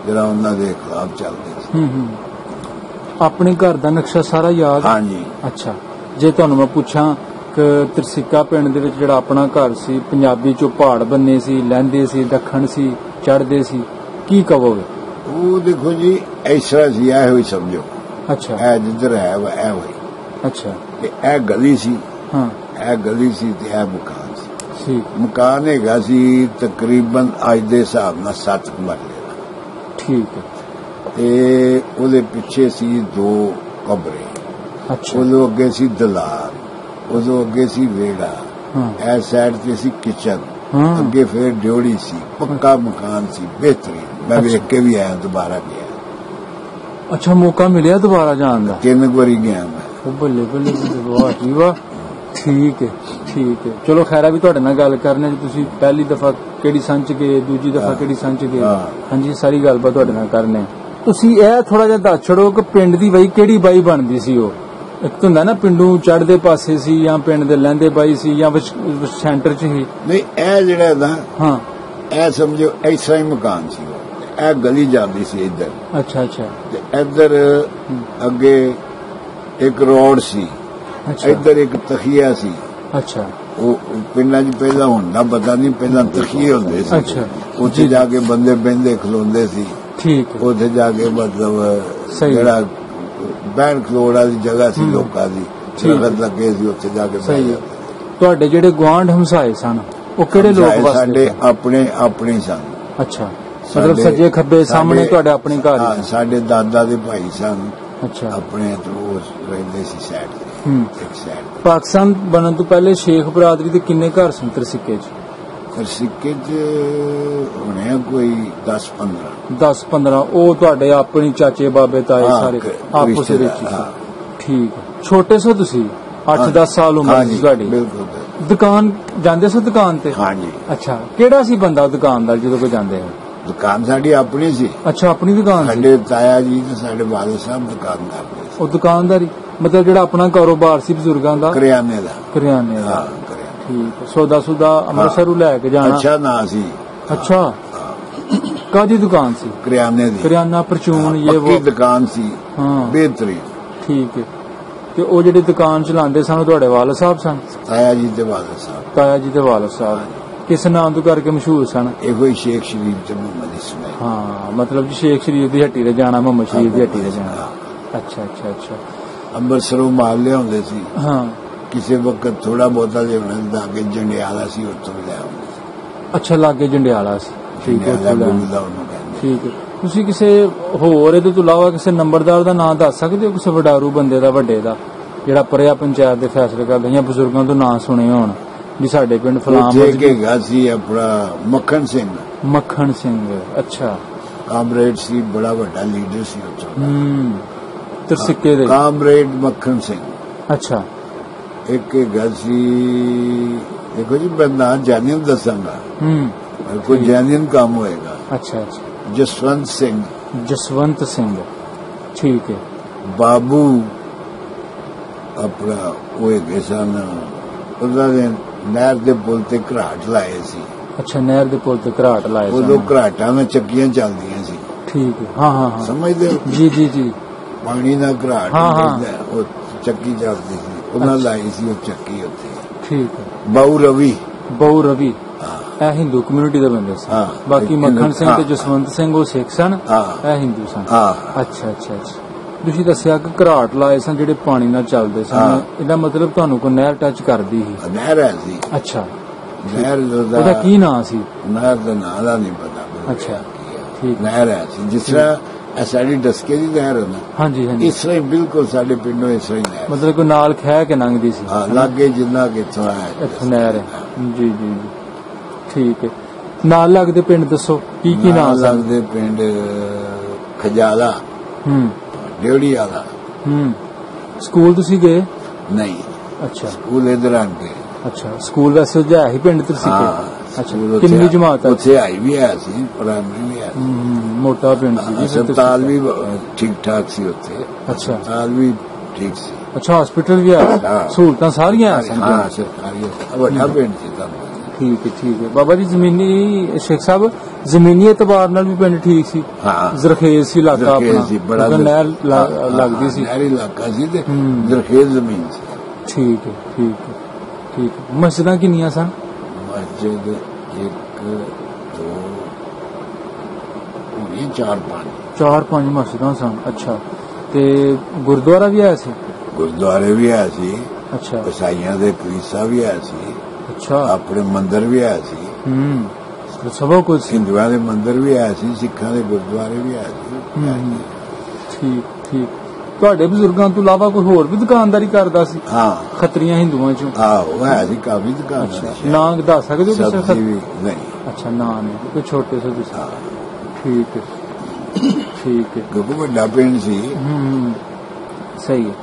ਜਿਹੜਾ ਉਹਨਾਂ ਦੇ ਖਿਲਾਫ ਚੱਲਦੇ ਸੀ। ਆਪਣੇ ਘਰ ਦਾ ਨਕਸ਼ਾ ਸਾਰਾ ਯਾਦ? ਹਾਂਜੀ। ਅੱਛਾ। ਜੇ ਤੁਹਾਨੂੰ ਮੈਂ ਪੁੱਛਾਂ ਕਿ ਤਰਸਿੱਕਾ ਪਿੰਡ ਦੇ ਵਿੱਚ ਜਿਹੜਾ ਆਪਣਾ ਘਰ ਸੀ, ਪੰਜਾਬੀ ਚੋਂ ਪਹਾੜ ਬੰਨੇ ਸੀ, ਲਹਿੰਦੇ ਸੀ, ਦੱਖਣ ਸੀ, ਚੜ੍ਹਦੇ ਸੀ, ਕੀ ਕਹੋਗੇ? ਉਹ ਦੇਖੋ ਜੀ, ਇਸ ਤਰ੍ਹਾਂ ਸੀ, ਇਹੋ ਹੀ ਸਮਝੋ। ਅੱਛਾ। ਇਹ ਜਿੱਧਰ ਹੈ ਇਹ ਹੋਈ। ਅੱਛਾ। ਤੇ ਇਹ ਗਲੀ ਸੀ। ਹਾਂ, ਇਹ ਗਲੀ ਸੀ ਤੇ ਇਹ ਮਕਾਨ ਸੀ। ਮਕਾਨ ਹੈਗਾ ਸੀ ਤਕਰੀਬਨ ਅੱਜ ਦੇ ਹਿਸਾਬ ਨਾਲ 7 ਮਰਲੇ ਦਾ। ਠੀਕ ਹੈ। ਤੇ ਉਹਦੇ ਪਿੱਛੇ ਸੀ 2 ਕਮਰੇ। ਅੱਛਾ। ਉਹਦੇ ਅੱਗੇ ਸੀ ਦਲਾਰ, ਉਹਦੇ ਅੱਗੇ ਸੀ ਵਿਹੜਾ, ਇਸ ਸਾਈਡ ਤੇ ਸੀ ਕਿਚਨ, ਅੱਗੇ ਫਿਰ ਡਿਓੜੀ ਸੀ। ਪੱਕਾ ਮਕਾਨ ਸੀ, ਬਿਹਤਰੀਨ। ਮੈਂ ਵੇਖ ਕੇ ਵੀ ਆਇਆ, ਦੁਬਾਰਾ ਗਿਆ। ਅੱਛਾ, ਮੌਕਾ ਮਿਲਿਆ ਦੁਬਾਰਾ ਜਾਣ ਦਾ? 3 ਵਾਰੀ ਗਿਆ ਮੈਂ। ਉਹ ਬੱਲੇ ਬੱਲੇ, ਵਾਹ ਜੀ ਵਾਹ। ਠੀਕ ਹੈ, ਠੀਕ ਹੈ। ਚਲੋ ਖੈਰਾ ਵੀ ਤੁਹਾਡੇ ਨਾਲ ਗੱਲ ਕਰਨੇ ਜੀ। ਤੁਸੀਂ ਪਹਿਲੀ ਦਫਾ ਕਿਹੜੀ ਸੰਨ ਚ ਗਏ, ਦੂਜੀ ਦਫਾ ਕਿਹੜੀ ਸੰਨ ਚ ਗਏ? ਹਾਂਜੀ, ਸਾਰੀ ਗੱਲਬਾਤ ਤੁਹਾਡੇ ਨਾਲ ਕਰਨੇ। ਤੁਸੀਂ ਇਹ ਥੋੜਾ ਜਿਹਾ ਦੱਸ ਛੜੋ ਕਿ ਪਿੰਡ ਦੀ ਬਾਈ ਕਿਹੜੀ ਬਾਈ ਬਣਦੀ ਸੀ? ਉਹ ਇੱਕ ਤਾਂ ਹੁੰਦਾ ਨਾ, ਪਿੰਡੂ ਚੜ੍ਹਦੇ ਪਾਸੇ ਸੀ ਜਾਂ ਪਿੰਡ ਦੇ ਲਹਿੰਦੇ ਬਾਈ ਸੀ ਜਾਂ ਸੈਂਟਰ ਚ ਹੀ? ਨਹੀਂ, ਇਹ ਜਿਹੜਾ ਨਾ, ਹਾਂ, ਇਹ ਸਮਝੋ ਇਸ ਤਰ੍ਹਾਂ ਹੀ ਮਕਾਨ ਸੀ। ਇਹ ਗਲੀ ਜਾਂਦੀ ਸੀ ਇੱਧਰ। ਅੱਛਾ, ਅੱਛਾ। ਤੇ ਇੱਧਰ ਅੱਗੇ ਇੱਕ ਰੋਡ ਸੀ, ਇੱਧਰ ਇੱਕ ਤਖੀਆ ਸੀ। ਅੱਛਾ। ਉਹ ਪਿੰਡਾਂ 'ਚ ਪਹਿਲਾਂ ਹੁੰਦਾ ਪਤਾ ਨਹੀਂ, ਪਹਿਲਾਂ ਤਖੀਏ ਹੁੰਦੇ ਸੀ। ਅੱਛਾ। ਉੱਥੇ ਜਾ ਕੇ ਬੰਦੇ ਬਹਿੰਦੇ ਖਲੋਂਦੇ ਸੀ। ਠੀਕ। ਉੱਥੇ ਜਾ ਕੇ ਮਤਲਬ ਜਿਹੜਾ ਬਹਿਣ ਖਲੋਣ ਵਾਲੀ ਜਗ੍ਹਾ ਸੀ ਲੋਕਾਂ ਦੀ, ਦਰਖਤ ਲੱਗੇ ਸੀ, ਉੱਥੇ ਜਾ ਕੇ ਬਹਿ ਜਾਂਦੇ। ਤੁਹਾਡੇ ਜਿਹੜੇ ਗੁਆਂਢ ਹਮਸਾਏ ਸਨ, ਉਹ ਕਿਹੜੇ ਲੋਕ ਵਸਦੇ? ਸਾਡੇ ਆਪਣੇ ਸਨ। ਅੱਛਾ, ਮਤਲਬ ਸੱਜੇ ਖੱਬੇ ਸਾਹਮਣੇ ਤੁਹਾਡੇ ਆਪਣੇ ਘਰ? ਹਾਂ, ਸਾਡੇ ਦਾਦਾ ਦੇ ਭਾਈ ਸਨ। ਅੱਛਾ। ਆਪਣੇ ਤੋਂ ਰਹਿੰਦੇ ਸੀ ਸਾਈਡ ਤੇ, ਇੱਕ ਸਾਈਡ। ਪਾਕਿਸਤਾਨ ਬਣਨ ਤੋਂ ਪਹਿਲੇ ਸ਼ੇਖ ਬਰਾਦਰੀ ਦੇ ਕਿੰਨੇ ਘਰ ਸਨ ਤਰਸਿੱਕੇ 'ਚ? ਤਰਸਿੱਕੇ 'ਚ ਹੋਣੇ ਕੋਈ 10-15। 10-15। ਉਹ ਤੁਹਾਡੇ ਆਪਣੇ ਚਾਚੇ ਬਾਬੇ ਤਾਏ ਸਾਰੇ ਆਪਸ ਵਿੱਚ? ਠੀਕ। ਛੋਟੇ ਸੋ ਤੁਸੀਂ? 8-10 ਸਾਲ ਉਮਰ ਸੀ ਤੁਹਾਡੀ? ਬਿਲਕੁਲ। ਦੁਕਾਨ ਜਾਂਦੇ ਸੋ ਦੁਕਾਨ ਤੇ? ਹਾਂਜੀ। ਅੱਛਾ, ਕਿਹੜਾ ਸੀ ਬੰਦਾ ਦੁਕਾਨਦਾਰ ਜਦੋਂ ਕੋਈ ਜਾਂਦੇ ਹੋ? ਦੁਕਾਨ ਸਾਡੀ ਆਪਣੀ ਸੀ। ਅੱਛਾ, ਆਪਣੀ ਦੁਕਾਨ ਸੀ? ਸਾਡੇ ਤਾਇਆ ਜੀ ਤੇ ਸਾਡੇ ਵਾਲੇ ਸਾਹਿਬ ਦੁਕਾਨਦਾਰ ਸੀ। ਉਹ ਦੁਕਾਨਦਾਰੀ ਮਤਲਬ ਜਿਹੜਾ ਆਪਣਾ ਕਾਰੋਬਾਰ ਸੀ ਬਜ਼ੁਰਗਾਂ ਦਾ? ਕਰਿਆਨੇ ਦਾ। ਕਰਿਆਨੇ ਦਾ। ਠੀਕ। ਸੌਦਾ ਸੁਦਾ ਅੰਮ੍ਰਿਤਸਰੋਂ ਲੈ ਕੇ ਜਾਣਾ? ਅੱਛਾ ਨਾ ਸੀ। ਅੱਛਾ, ਕਾਹਦੀ ਦੁਕਾਨ ਸੀ? ਕਰਿਆਨੇ ਦੀ। ਕਰਿਆਨਾ, ਪਰਚੂਨ, ਇਹ ਉਹ ਦੁਕਾਨ ਸੀ। ਹਾਂ, ਬਿਹਤਰੀਨ। ਠੀਕ ਹੈ। ਤੇ ਉਹ ਜਿਹੜੀ ਦੁਕਾਨ ਚਲਾਉਂਦੇ ਸਨ ਤੁਹਾਡੇ ਵਾਲਦ ਸਾਹਿਬ ਸਨ? ਤਾਇਆ ਜੀ ਦੇ ਵਾਲਦ ਸਾਹਿਬ। ਤਾਇਆ ਜੀ ਦੇ ਵਾਲਦ ਸਾਹਿਬ ਕਿਸ ਨਾਮ ਤੋਂ ਕਰਕੇ ਮਸ਼ਹੂਰ ਸਨ? ਇਹੋ ਹੀ ਸ਼ੇਖ ਸ਼ਰੀਫ ਤੇ ਮੁਹੰਮਦ ਇਸਮਾਈਲ। ਹਾਂ, ਮਤਲਬ ਜੀ ਸ਼ੇਖ ਸ਼ਰੀਫ ਦੀ ਹੱਟੀ ਤੇ ਜਾਣਾ, ਮੁਹੰਮਦ ਸ਼ਰੀਫ ਦੀ ਹੱਟੀ ਤੇ ਜਾਣਾ। ਅੱਛਾ, ਅੱਛਾ, ਅੱਛਾ। ਅੰਮ੍ਰਿਤਸਰੋਂ ਮਾਲ ਲਿਆਉਂਦੇ ਸੀ। ਹਾਂ। ਕਿਸੇ ਵਕਤ ਥੋੜਾ ਬਹੁਤਾ ਲਿਆਉਣਾ ਤਾਂ ਅੱਗੇ ਜੰਡਿਆਲਾ ਸੀ, ਉੱਥੋਂ ਲੈ ਆਉਂਦੇ। ਅੱਛਾ, ਲਾਗੇ ਜੰਡਿਆਲਾ ਸੀ। ਠੀਕ ਹੈ, ਠੀਕ ਹੈ। ਤੁਸੀਂ ਕਿਸੇ ਹੋਰ ਇਹਦੇ ਤੋਂ ਇਲਾਵਾ ਕਿਸੇ ਨੰਬਰਦਾਰ ਦਾ ਨਾਮ ਦੱਸ ਸਕਦੇ ਹੋ, ਕਿਸੇ ਵਡਾਰੂ ਬੰਦੇ ਦਾ, ਵੱਡੇ ਦਾ, ਜਿਹੜਾ ਪਰਿਆ ਪੰਚਾਇਤ ਦੇ ਫੈਸਲੇ ਕਰਦਾ, ਜਾਂ ਬਜ਼ੁਰਗਾਂ ਤੋਂ ਨਾਂ ਸੁਣੇ ਹੋਣ ਵੀ ਸਾਡੇ ਪਿੰਡ ਫਲਾਮ? ਹੈਗਾ ਸੀ ਆਪਣਾ ਮੱਖਣ ਸਿੰਘ। ਮੱਖਣ ਸਿੰਘ। ਅੱਛਾ। ਕਾਮਰੇਡ ਸੀ, ਬੜਾ ਵੱਡਾ ਲੀਡਰ ਸੀ ਉੱਥੋਂ। ਤਰਸਿੱਕੇ ਦੇ? ਕਾਮਰੇਡ ਮੱਖਣ ਸਿੰਘ। ਅੱਛਾ। ਇੱਕ ਗੱਲ ਸੀ, ਦੇਖੋ ਜੀ ਮੈਂ ਨਾਂ ਜਾਣਿਨ ਦੱਸਾਂਗਾ, ਕੋਈ ਜਾਣਿਨ ਕੰਮ ਹੋਏਗਾ। ਅੱਛਾ, ਅੱਛਾ। ਜਸਵੰਤ ਸਿੰਘ। ਜਸਵੰਤ ਸਿੰਘ। ਠੀਕ ਹੈ। ਬਾਬੂ ਆਪਣਾ ਉਹ ਹੈਗੇ ਸਨ, ਉਹਨਾਂ ਦੇ ਨਹਿਰ ਦੇ ਪੁਲ ਤੇ ਘਰਾਟ ਲਾਏ ਸੀ। ਅੱਛਾ, ਨਹਿਰ ਦੇ ਪੁਲ ਤੇ ਘਰਾਟ ਲਾਏ ਸੀ। ਉਦੋਂ ਘਰਾਟਾਂ ਵਿੱਚ ਚੱਕੀਆਂ ਚੱਲਦੀਆਂ ਸੀ। ਠੀਕ ਹੈ, ਹਾਂ ਹਾਂ ਹਾਂ, ਸਮਝਦੇ ਹੋ? ਜੀ ਜੀ ਜੀ। ਪਾਣੀ ਦਾ ਘਰਾਟ ਹਾਂ। ਉਹ ਚੱਕੀ ਚੱਲਦੀ ਸੀ, ਉਹਨਾਂ ਲਾਈ ਸੀ ਉਹ ਚੱਕੀ ਉੱਥੇ। ਠੀਕ ਹੈ। ਬਾਊ ਰਵੀ ਇਹ ਹਿੰਦੂ ਕਮਿਊਨਿਟੀ ਦੇ ਬੰਦੇ ਸਨ। ਹਾਂ, ਬਾਕੀ ਮੱਖਣ ਸਿੰਘ ਤੇ ਜਸਵੰਤ ਸਿੰਘ ਉਹ ਸਿੱਖ ਸਨ, ਇਹ ਹਿੰਦੂ ਸਨ। ਅੱਛਾ ਅੱਛਾ ਅੱਛਾ। ਤੁਸੀਂ ਦੱਸਿਆ ਕਿ ਘਰਾਟ ਲਾਏ ਸਨ ਜਿਹੜੇ ਪਾਣੀ ਨਾਲ ਚੱਲਦੇ ਸਨ, ਇਹਦਾ ਮਤਲਬ ਤੁਹਾਨੂੰ ਕੋਈ ਨਹਿਰ ਟੱਚ ਕਰਦੀ ਸੀ? ਨਹਿਰ ਹੈ ਸੀ। ਅੱਛਾ, ਨਹਿਰ ਉਹਦਾ ਕੀ ਨਾਂ ਸੀ? ਨਹਿਰ ਦਾ ਨਾਂ ਦਾ ਨਹੀਂ ਪਤਾ। ਅੱਛਾ, ਠੀਕ। ਨਹਿਰ ਹੈ ਸੀ ਜਿਸ ਤਰ੍ਹਾਂ ਇਹ ਸਾਡੀ ਡਸਕੇ ਦੀ ਨਹਿਰ ਹੈ ਨਾ। ਹਾਂਜੀ ਹਾਂਜੀ, ਇਸ ਤਰ੍ਹਾਂ ਹੀ ਬਿਲਕੁਲ ਸਾਡੇ ਪਿੰਡੋਂ ਇਸ ਤਰ੍ਹਾਂ ਹੀ ਨਹਿਰ, ਮਤਲਬ ਕੋਈ ਨਾਲ ਖਹਿ ਕੇ ਲੰਘਦੀ ਸੀ। ਹਾਂ, ਲਾਗੇ ਜਿੰਨਾ ਕਿ ਇੱਥੋਂ ਹੈ ਇੱਥੋਂ ਨਹਿਰ ਹੈ। ਜੀ ਜੀ ਜੀ, ਠੀਕ ਹੈ। ਨਾਲ ਲੱਗਦੇ ਪਿੰਡ ਦੱਸੋ, ਕੀ ਕੀ ਨਾਮ ਲੱਗਦੇ ਪਿੰਡ? ਖਜਾਲਾ, ਡੇੜੀ ਵਾਲਾ। ਸਕੂਲ ਤੁਸੀਂ ਗਏ? ਨਹੀਂ। ਅੱਛਾ, ਸਕੂਲ ਇਧਰ ਆ ਗਏ। ਅੱਛਾ, ਸਕੂਲ ਵੈਸੇ ਹੈ ਹੀ ਪਿੰਡ ਤਰਸੀਕੇ। ਅੱਛਾ, ਕਿੰਨੀ ਜਮਾਤ? ਉੱਥੇ ਆਈ ਵੀ ਹੈ ਸੀ, ਪ੍ਰਾਇਮਰੀ ਵੀ ਹੈ। ਮੋਟਾ ਪਿੰਡ ਸੀ। ਹਸਪਤਾਲ ਵੀ ਠੀਕ ਠਾਕ ਸੀ ਉੱਥੇ। ਅੱਛਾ, ਹਸਪਤਾਲ ਵੀ ਠੀਕ ਸੀ। ਅੱਛਾ, ਹਸਪੀਟਲ ਵੀ ਆ, ਸਹੂਲਤਾਂ ਸਾਰੀਆਂ ਆ। ਹਾਂ, ਸਰਕਾਰੀ ਵੱਡਾ ਪਿੰਡ ਸੀ ਤਾਂ। ਠੀਕ ਹੈ ਠੀਕ ਹੈ। ਬਾਬਾ ਜੀ, ਜ਼ਮੀਨੀ ਸ਼ੇਖ ਸਾਹਿਬ, ਜ਼ਮੀਨੀ ਇਤਬਾਰ ਨਾਲ ਵੀ ਪਿੰਡ ਠੀਕ ਸੀ? ਹਾਂ, ਜ਼ਰਖੇਜ਼ ਸੀ ਇਲਾਕਾ ਆਪਣਾ, ਬੜਾ ਨਹਿਰ ਲੱਗਦੀ ਸੀ। ਨਹਿਰੀ ਇਲਾਕਾ ਸੀ ਤੇ ਜ਼ਰਖੇਜ਼ ਜ਼ਮੀਨ ਸੀ। ਠੀਕ ਹੈ ਠੀਕ ਹੈ ਠੀਕ ਹੈ। ਮਸਜਿਦਾਂ ਕਿੰਨੀਆਂ ਸਨ? ਮਸਜਿਦ 1 2 4 5 ਮਸਜਿਦਾਂ ਸਨ। ਅੱਛਾ, ਤੇ ਗੁਰਦੁਆਰਾ ਵੀ ਹੈ ਸੀ? ਗੁਰਦੁਆਰੇ ਵੀ ਹੈ ਸੀ। ਅੱਛਾ, ਈਸਾਈਆਂ ਦੇ ਕਲੀਸਾ ਵੀ ਹੈ ਸੀ। ਅੱਛਾ, ਆਪਣੇ ਮੰਦਿਰ ਵੀ ਹੈ ਸੀ। ਸਭ ਕੁਝ। ਹਿੰਦੂਆਂ ਦੇ ਮੰਦਿਰ ਵੀ ਹੈ ਸੀ, ਸਿੱਖਾਂ ਦੇ ਗੁਰਦੁਆਰੇ ਵੀ ਹੈ ਸੀ। ਠੀਕ ਠੀਕ। ਤੁਹਾਡੇ ਬਜ਼ੁਰਗਾਂ ਤੋਂ ਇਲਾਵਾ ਕੋਈ ਹੋਰ ਵੀ ਦੁਕਾਨਦਾਰੀ ਕਰਦਾ ਸੀ? ਹਾਂ, ਖੱਤਰੀਆਂ ਹਿੰਦੂਆਂ ਚੋਂ? ਉਹ ਹੈ ਸੀ, ਕਾਫੀ ਦੁਕਾਨਦਾਰੀ। ਨਾਂ ਦੱਸ ਸਕਦੇ ਹੋ ਕਿਸੇ? ਸਬਜ਼ੀ ਵੀ ਨਹੀਂ। ਅੱਛਾ, ਨਾਂ ਨਹੀਂ, ਕੋਈ ਛੋਟੇ ਸੇ ਤੁਸੀਂ? ਠੀਕ ਹੈ ਠੀਕ ਹੈ। ਕਿਉਂਕਿ ਵੱਡਾ ਪਿੰਡ ਸੀ। ਸਹੀ ਹੈ।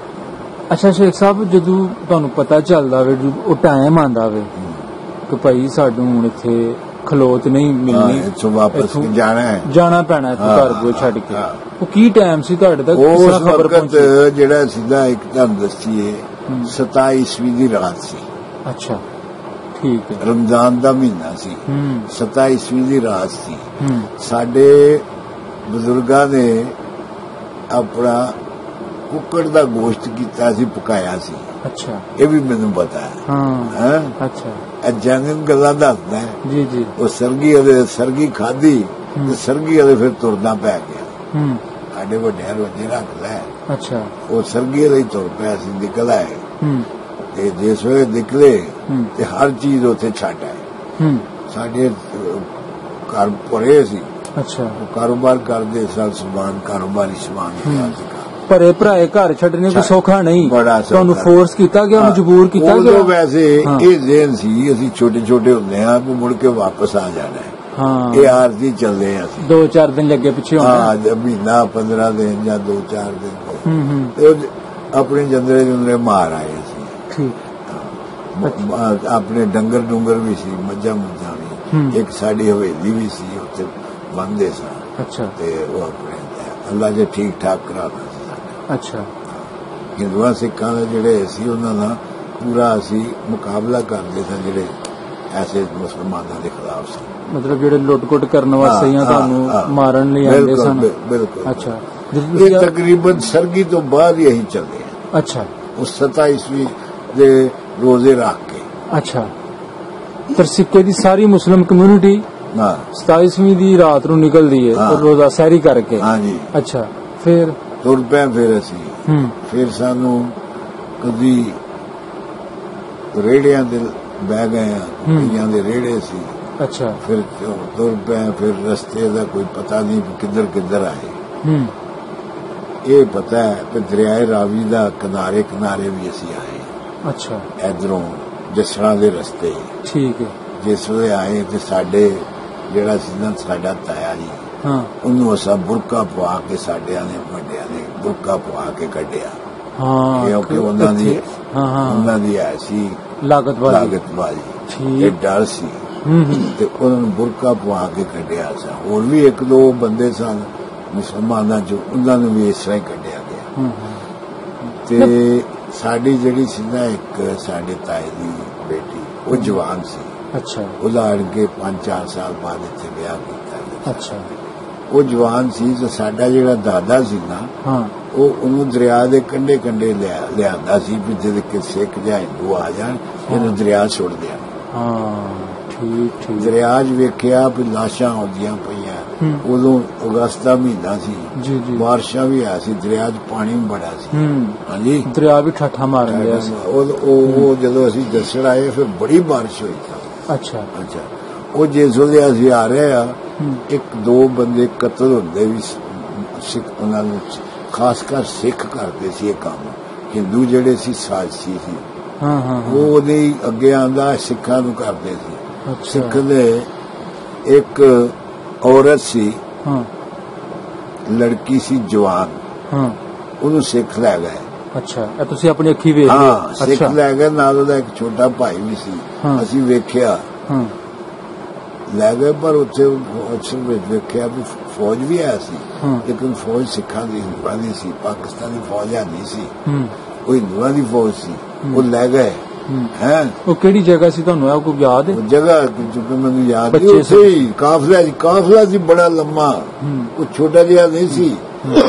ਅੱਛਾ ਸ਼ੇਖ ਸਾਹਿਬ, ਜਦੋਂ ਤੁਹਾਨੂੰ ਪਤਾ ਚੱਲਦਾ ਵੇ, ਉਹ ਟਾਈਮ ਆਂਦਾ ਵੇ ਕਿ ਭਾਈ ਸਾਨੂੰ ਹੁਣ ਇੱਥੇ ਖਲੋਤ ਨਹੀਂ ਮਿਲਣੀ, ਇੱਥੋਂ ਵਾਪਸ ਜਾਣਾ ਪੈਣਾ ਇੱਥੋਂ ਘਰ ਕੋਲ ਛੱਡ ਕੇ, ਉਹ ਕੀ ਟਾਈਮ ਸੀ ਤੁਹਾਡੇ ਤੱਕ? ਉਸ ਵਕਤ ਜਿਹੜਾ ਸਿੱਧਾ ਇੱਕ ਤੁਹਾਨੂੰ ਦੱਸੀਏ 27 ਈਸਵੀ ਦੀ ਰਾਤ ਸੀ। ਅੱਛਾ, ਠੀਕ ਹੈ। ਰਮਜ਼ਾਨ ਦਾ ਮਹੀਨਾ ਸੀ। 27 ਈਸਵੀ ਦੀ ਰਾਤ ਸੀ। ਸਾਡੇ ਬਜ਼ੁਰਗਾਂ ਨੇ ਆਪਣਾ ਕੁੱਕੜ ਦਾ ਗੋਸ਼ਤ ਕੀਤਾ ਸੀ, ਪਕਾਇਆ ਸੀ। ਅੱਛਾ, ਇਹ ਵੀ ਮੈਨੂੰ ਪਤਾ ਹੈ। ਹਾਂ, ਅੱਛਾ, ਇਹ ਜੰਗਨ ਗੱਲਾਂ ਦੱਸਦਾ ਹੈ। ਜੀ ਜੀ। ਉਹ ਸਰਗੀ ਖਾਧੀ ਤੇ ਸਰਗੀ ਵਾਲੇ ਫਿਰ ਤੁਰਨਾ ਪੈ ਗਿਆ। ਸਾਡੇ ਵੱਡਿਆਂ ਰੋਜੇ ਰੱਖ ਲੈ। ਅੱਛਾ, ਉਹ ਸਰਗੀ ਵਾਲੇ ਤੁਰ ਪਿਆ ਸੀ, ਨਿਕਲ ਆਏ। ਤੇ ਜਿਸ ਵੇਲੇ ਨਿਕਲੇ ਤੇ ਹਰ ਚੀਜ਼ ਉੱਥੇ ਛੱਡ ਆਏ। ਸਾਡੇ ਘਰ ਭਰੇ ਸੀ। ਅੱਛਾ, ਉਹ ਕਾਰੋਬਾਰ ਕਰਦੇ ਸਨ, ਸਮਾਨ ਕਾਰੋਬਾਰੀ ਸਮਾਨ ਪਿਆ ਸੀ। ਭਰੇ ਭਰਾਏ ਘਰ ਛੱਡਣੇ ਕੋਈ ਸੌਖਾ ਨਹੀਂ, ਤੁਹਾਨੂੰ ਫੋਰਸ ਕੀਤਾ ਗਿਆ, ਮਜਬੂਰ ਕੀਤਾ ਗਿਆ? ਵੈਸੇ ਇਹ ਜ਼ੇਨ ਸੀ, ਅਸੀਂ ਛੋਟੇ ਛੋਟੇ ਹੁੰਦੇ ਹਾਂ ਕਿ ਮੁੜ ਕੇ ਵਾਪਸ ਆ ਜਾਣਾ ਹੈ। ਹਾਂ, ਇਹ ਆਰਜ਼ੀ ਚੱਲਦੇ ਆ ਅਸੀਂ। 2-4 ਦਿਨ ਲੱਗੇ ਪਿੱਛੇ ਹੋਣਾ। ਹਾਂ, ਮਹੀਨਾ 15 ਦਿਨ ਜਾਂ 2-4 ਦਿਨ ਤੇ ਆਪਣੇ ਜੰਦਰੇ ਜੁੰਦਰੇ ਮਾਰ ਆਏ ਸੀ। ਠੀਕ। ਆਪਣੇ ਡੰਗਰ ਡੁੰਗਰ ਵੀ ਸੀ, ਮੱਝਾਂ ਮੁੱਝਾਂ ਵੀ। ਇੱਕ ਸਾਡੀ ਹਵੇਲੀ ਵੀ ਸੀ, ਉੱਥੇ ਬੰਦੇ ਸਨ। ਅੱਛਾ, ਤੇ ਉਹ ਆਪਣੇ ਅੱਲਾ ਜੇ ਠੀਕ ਠਾਕ ਕਰਾਉਂਦਾ ਸੀ। ਅੱਛਾ, ਹਿੰਦੂਆਂ ਸਿੱਖਾਂ ਦੇ ਜਿਹੜੇ ਸੀ ਉਹਨਾਂ ਦਾ ਪੂਰਾ ਅਸੀਂ ਮੁਕਾਬਲਾ ਕਰਦੇ ਸਾਂ, ਜਿਹੜੇ ਐਸੇ ਮੁਸਲਮਾਨਾਂ ਦੇ ਖਿਲਾਫ ਸੀ। ਮਤਲਬ ਜਿਹੜੇ ਲੁੱਟ-ਕੁੱਟ ਕਰਨ ਵਾਸਤੇ ਜਾਂ ਤੁਹਾਨੂੰ ਮਾਰਨ ਲਈ ਆਉਂਦੇ ਸਨ? ਬਿਲਕੁਲ। ਅੱਛਾ, ਇਹ ਤਕਰੀਬਨ ਸਰਗੀ ਤੋਂ ਬਾਅਦ ਹੀ ਅਸੀਂ ਚੱਲੇ ਹਾਂ। ਅੱਛਾ, ਉਸ 27 ਈਸਵੀ ਦੇ ਰੋਜ਼ੇ ਰੱਖ ਕੇ। ਅੱਛਾ, ਤਰਸਿੱਕੇ ਦੀ ਸਾਰੀ ਮੁਸਲਿਮ ਕਮਿਊਨਿਟੀ 27ਵੀਂ ਦੀ ਰਾਤ ਨੂੰ ਨਿਕਲਦੀ ਹੈ ਰੋਜ਼ਾ ਸਹਿਰੀ ਕਰਕੇ? ਹਾਂਜੀ। ਅੱਛਾ, ਫਿਰ ਤੁਰ ਪਏ। ਫਿਰ ਅਸੀਂ ਫਿਰ ਸਾਨੂੰ ਕਦੀ ਰੇੜਿਆਂ ਦੇ ਬਹਿ ਗਏ, ਕਈਆਂ ਦੇ ਰੇੜੇ ਸੀ। ਅੱਛਾ, ਫਿਰ ਤੁਰ ਪਏ। ਫਿਰ ਰਸਤੇ ਦਾ ਕੋਈ ਪਤਾ ਨਹੀਂ ਕਿੱਧਰ ਕਿੱਧਰ ਆਏ। ਇਹ ਪਤਾ ਹੈ ਕਿ ਦਰਿਆਏ ਰਾਵੀ ਦਾ ਕਿਨਾਰੇ ਕਿਨਾਰੇ ਵੀ ਅਸੀਂ ਆਏ। ਅੱਛਾ, ਇਧਰੋਂ ਜਸੜਾ ਦੇ ਰਸਤੇ। ਠੀਕ ਹੈ। ਜਿਸ ਵੇਲੇ ਆਏ ਤੇ ਸਾਡੇ ਜਿਹੜਾ ਸੀ ਨਾ ਸਾਡਾ ਤਾਇਆ ਜੀ, ਉਹਨੂੰ ਅਸਾਂ ਬੁਰਕਾ ਪਵਾ ਕੇ, ਸਾਡਿਆਂ ਨੇ ਵੱਡਿਆਂ ਨੇ ਬੁਰਕਾ ਪਵਾ ਕੇ ਕੱਢਿਆ। ਕਿਉਂਕਿ ਉਹਨਾਂ ਦੀ ਐਸੀ ਲਾਗਤਬਾਜ਼ੀ, ਇਹ ਡਰ ਸੀ ਤੇ ਉਹਨਾਂ ਨੂੰ ਬੁਰਕਾ ਪਵਾ ਕੇ ਕੱਢਿਆ ਸੀ। ਹੋਰ ਵੀ 1-2 ਬੰਦੇ ਸਨ ਮੁਸਲਮਾਨਾਂ ਚੋਂ, ਉਹਨਾਂ ਨੂੰ ਵੀ ਇਸ ਤਰ੍ਹਾਂ ਹੀ ਕੱਢਿਆ ਗਿਆ। ਤੇ ਸਾਡੀ ਜਿਹੜੀ ਸੀ ਨਾ ਇੱਕ ਸਾਡੇ ਤਾਏ ਦੀ ਬੇਟੀ ਉਹ ਜਵਾਨ ਸੀ। ਅੱਛਾ। ਉਹਦਾ ਅੜ ਕੇ 5-4 ਸਾਲ ਬਾਅਦ ਇੱਥੇ ਵਿਆਹ ਕੀਤਾ। ਅੱਛਾ। ਉਹ ਜਵਾਨ ਸੀ ਤੇ ਸਾਡਾ ਜਿਹੜਾ ਦਾਦਾ ਸੀ ਨਾ ਉਹ ਉਹਨੂੰ ਦਰਿਆ ਦੇ ਕੰਢੇ ਕੰਢੇ ਲਿਆਂਦਾ ਸੀ ਵੀ ਜਦੋਂ ਕਿ ਸਿੱਖ ਜਾਂ ਹਿੰਦੂ ਆ ਜਾਣ ਇਹਨੂੰ ਦਰਿਆ ਸੁੱਟ ਦਿਆਂ। ਠੀਕ ਠੀਕ। ਦਰਿਆ 'ਚ ਵੇਖਿਆ ਵੀ ਲਾਸ਼ਾਂ ਆਉਂਦੀਆਂ ਪਈਆਂ। ਉਦੋਂ ਅਗਸਤ ਦਾ ਮਹੀਨਾ ਸੀ। ਜੀ ਜੀ। ਬਾਰਿਸ਼ਾਂ ਵੀ ਆ ਸੀ, ਦਰਿਆ 'ਚ ਪਾਣੀ ਵੀ ਬੜਾ ਸੀ। ਹਾਂਜੀ, ਦਰਿਆ ਵੀ ਠੱਠਾ ਮਾਰਨ ਗਿਆ ਸੀ। ਉਹ ਜਦੋਂ ਅਸੀਂ ਦੱਸਣ ਆਏ ਫਿਰ ਬੜੀ ਬਾਰਿਸ਼ ਹੋਈ ਸੀ। ਅੱਛਾ ਅੱਛਾ। ਉਹ ਜਿਸ ਵੇਲੇ ਅਸੀਂ ਆ ਰਹੇ ਆ 1-2 ਬੰਦੇ ਕਤਲ ਹੁੰਦੇ ਵੀ ਸਿੱਖ, ਉਹਨਾਂ ਨੂੰ ਖਾਸ ਕਰ ਸਿੱਖ ਕਰਦੇ ਸੀ ਇਹ ਕੰਮ। ਹਿੰਦੂ ਜਿਹੜੇ ਸੀ ਸਾਜ਼ਸ਼ੀ ਸੀ। ਉਹ ਉਹਦੇ ਅੱਗੇ ਆਂਦਾ ਸਿੱਖਾਂ ਨੂੰ ਕਰਦੇ ਸੀ। ਸਿੱਖ ਦੇ ਇੱਕ ਔਰਤ ਸੀ, ਲੜਕੀ ਸੀ ਜਵਾਨ, ਉਹਨੂੰ ਸਿੱਖ ਲੈ ਗਏ। ਅੱਛਾ, ਇਹ ਤੁਸੀਂ ਆਪਣੀ ਅੱਖੀ ਵੇਖ ਲਿਆ? ਸਿੱਖ ਲੈ ਗਏ, ਨਾਲ ਉਹਦਾ ਇੱਕ ਛੋਟਾ ਭਾਈ ਵੀ ਸੀ। ਅਸੀਂ ਵੇਖਿਆ, ਲੈ ਗਏ, ਪਰ ਉੱਥੇ ਅਕਸਰ ਵਿੱਚ ਵੇਖਿਆ ਵੀ ਫੌਜ ਵੀ ਆਇਆ ਸੀ, ਲੇਕਿਨ ਫੌਜ ਸਿੱਖਾਂ ਦੀ ਹਿੰਦੂਆਂ ਦੀ ਸੀ। ਪਾਕਿਸਤਾਨੀ ਫੌਜ ਨਹੀਂ ਸੀ, ਉਹ ਹਿੰਦੂਆਂ ਦੀ ਫੌਜ ਸੀ। ਉਹ ਲੈ ਗਏ। ਉਹ ਕਿਹੜੀ ਜਗ੍ਹਾ ਸੀ, ਤੁਹਾਨੂੰ ਕੋਈ ਯਾਦ ਹੈ? ਜਗ੍ਹਾ ਮੈਨੂੰ ਯਾਦ ਨਹੀਂ। ਕਾਫਲਾ ਸੀ ਬੜਾ ਲੰਮਾ, ਉਹ ਛੋਟਾ ਜਿਹਾ ਨਹੀਂ ਸੀ।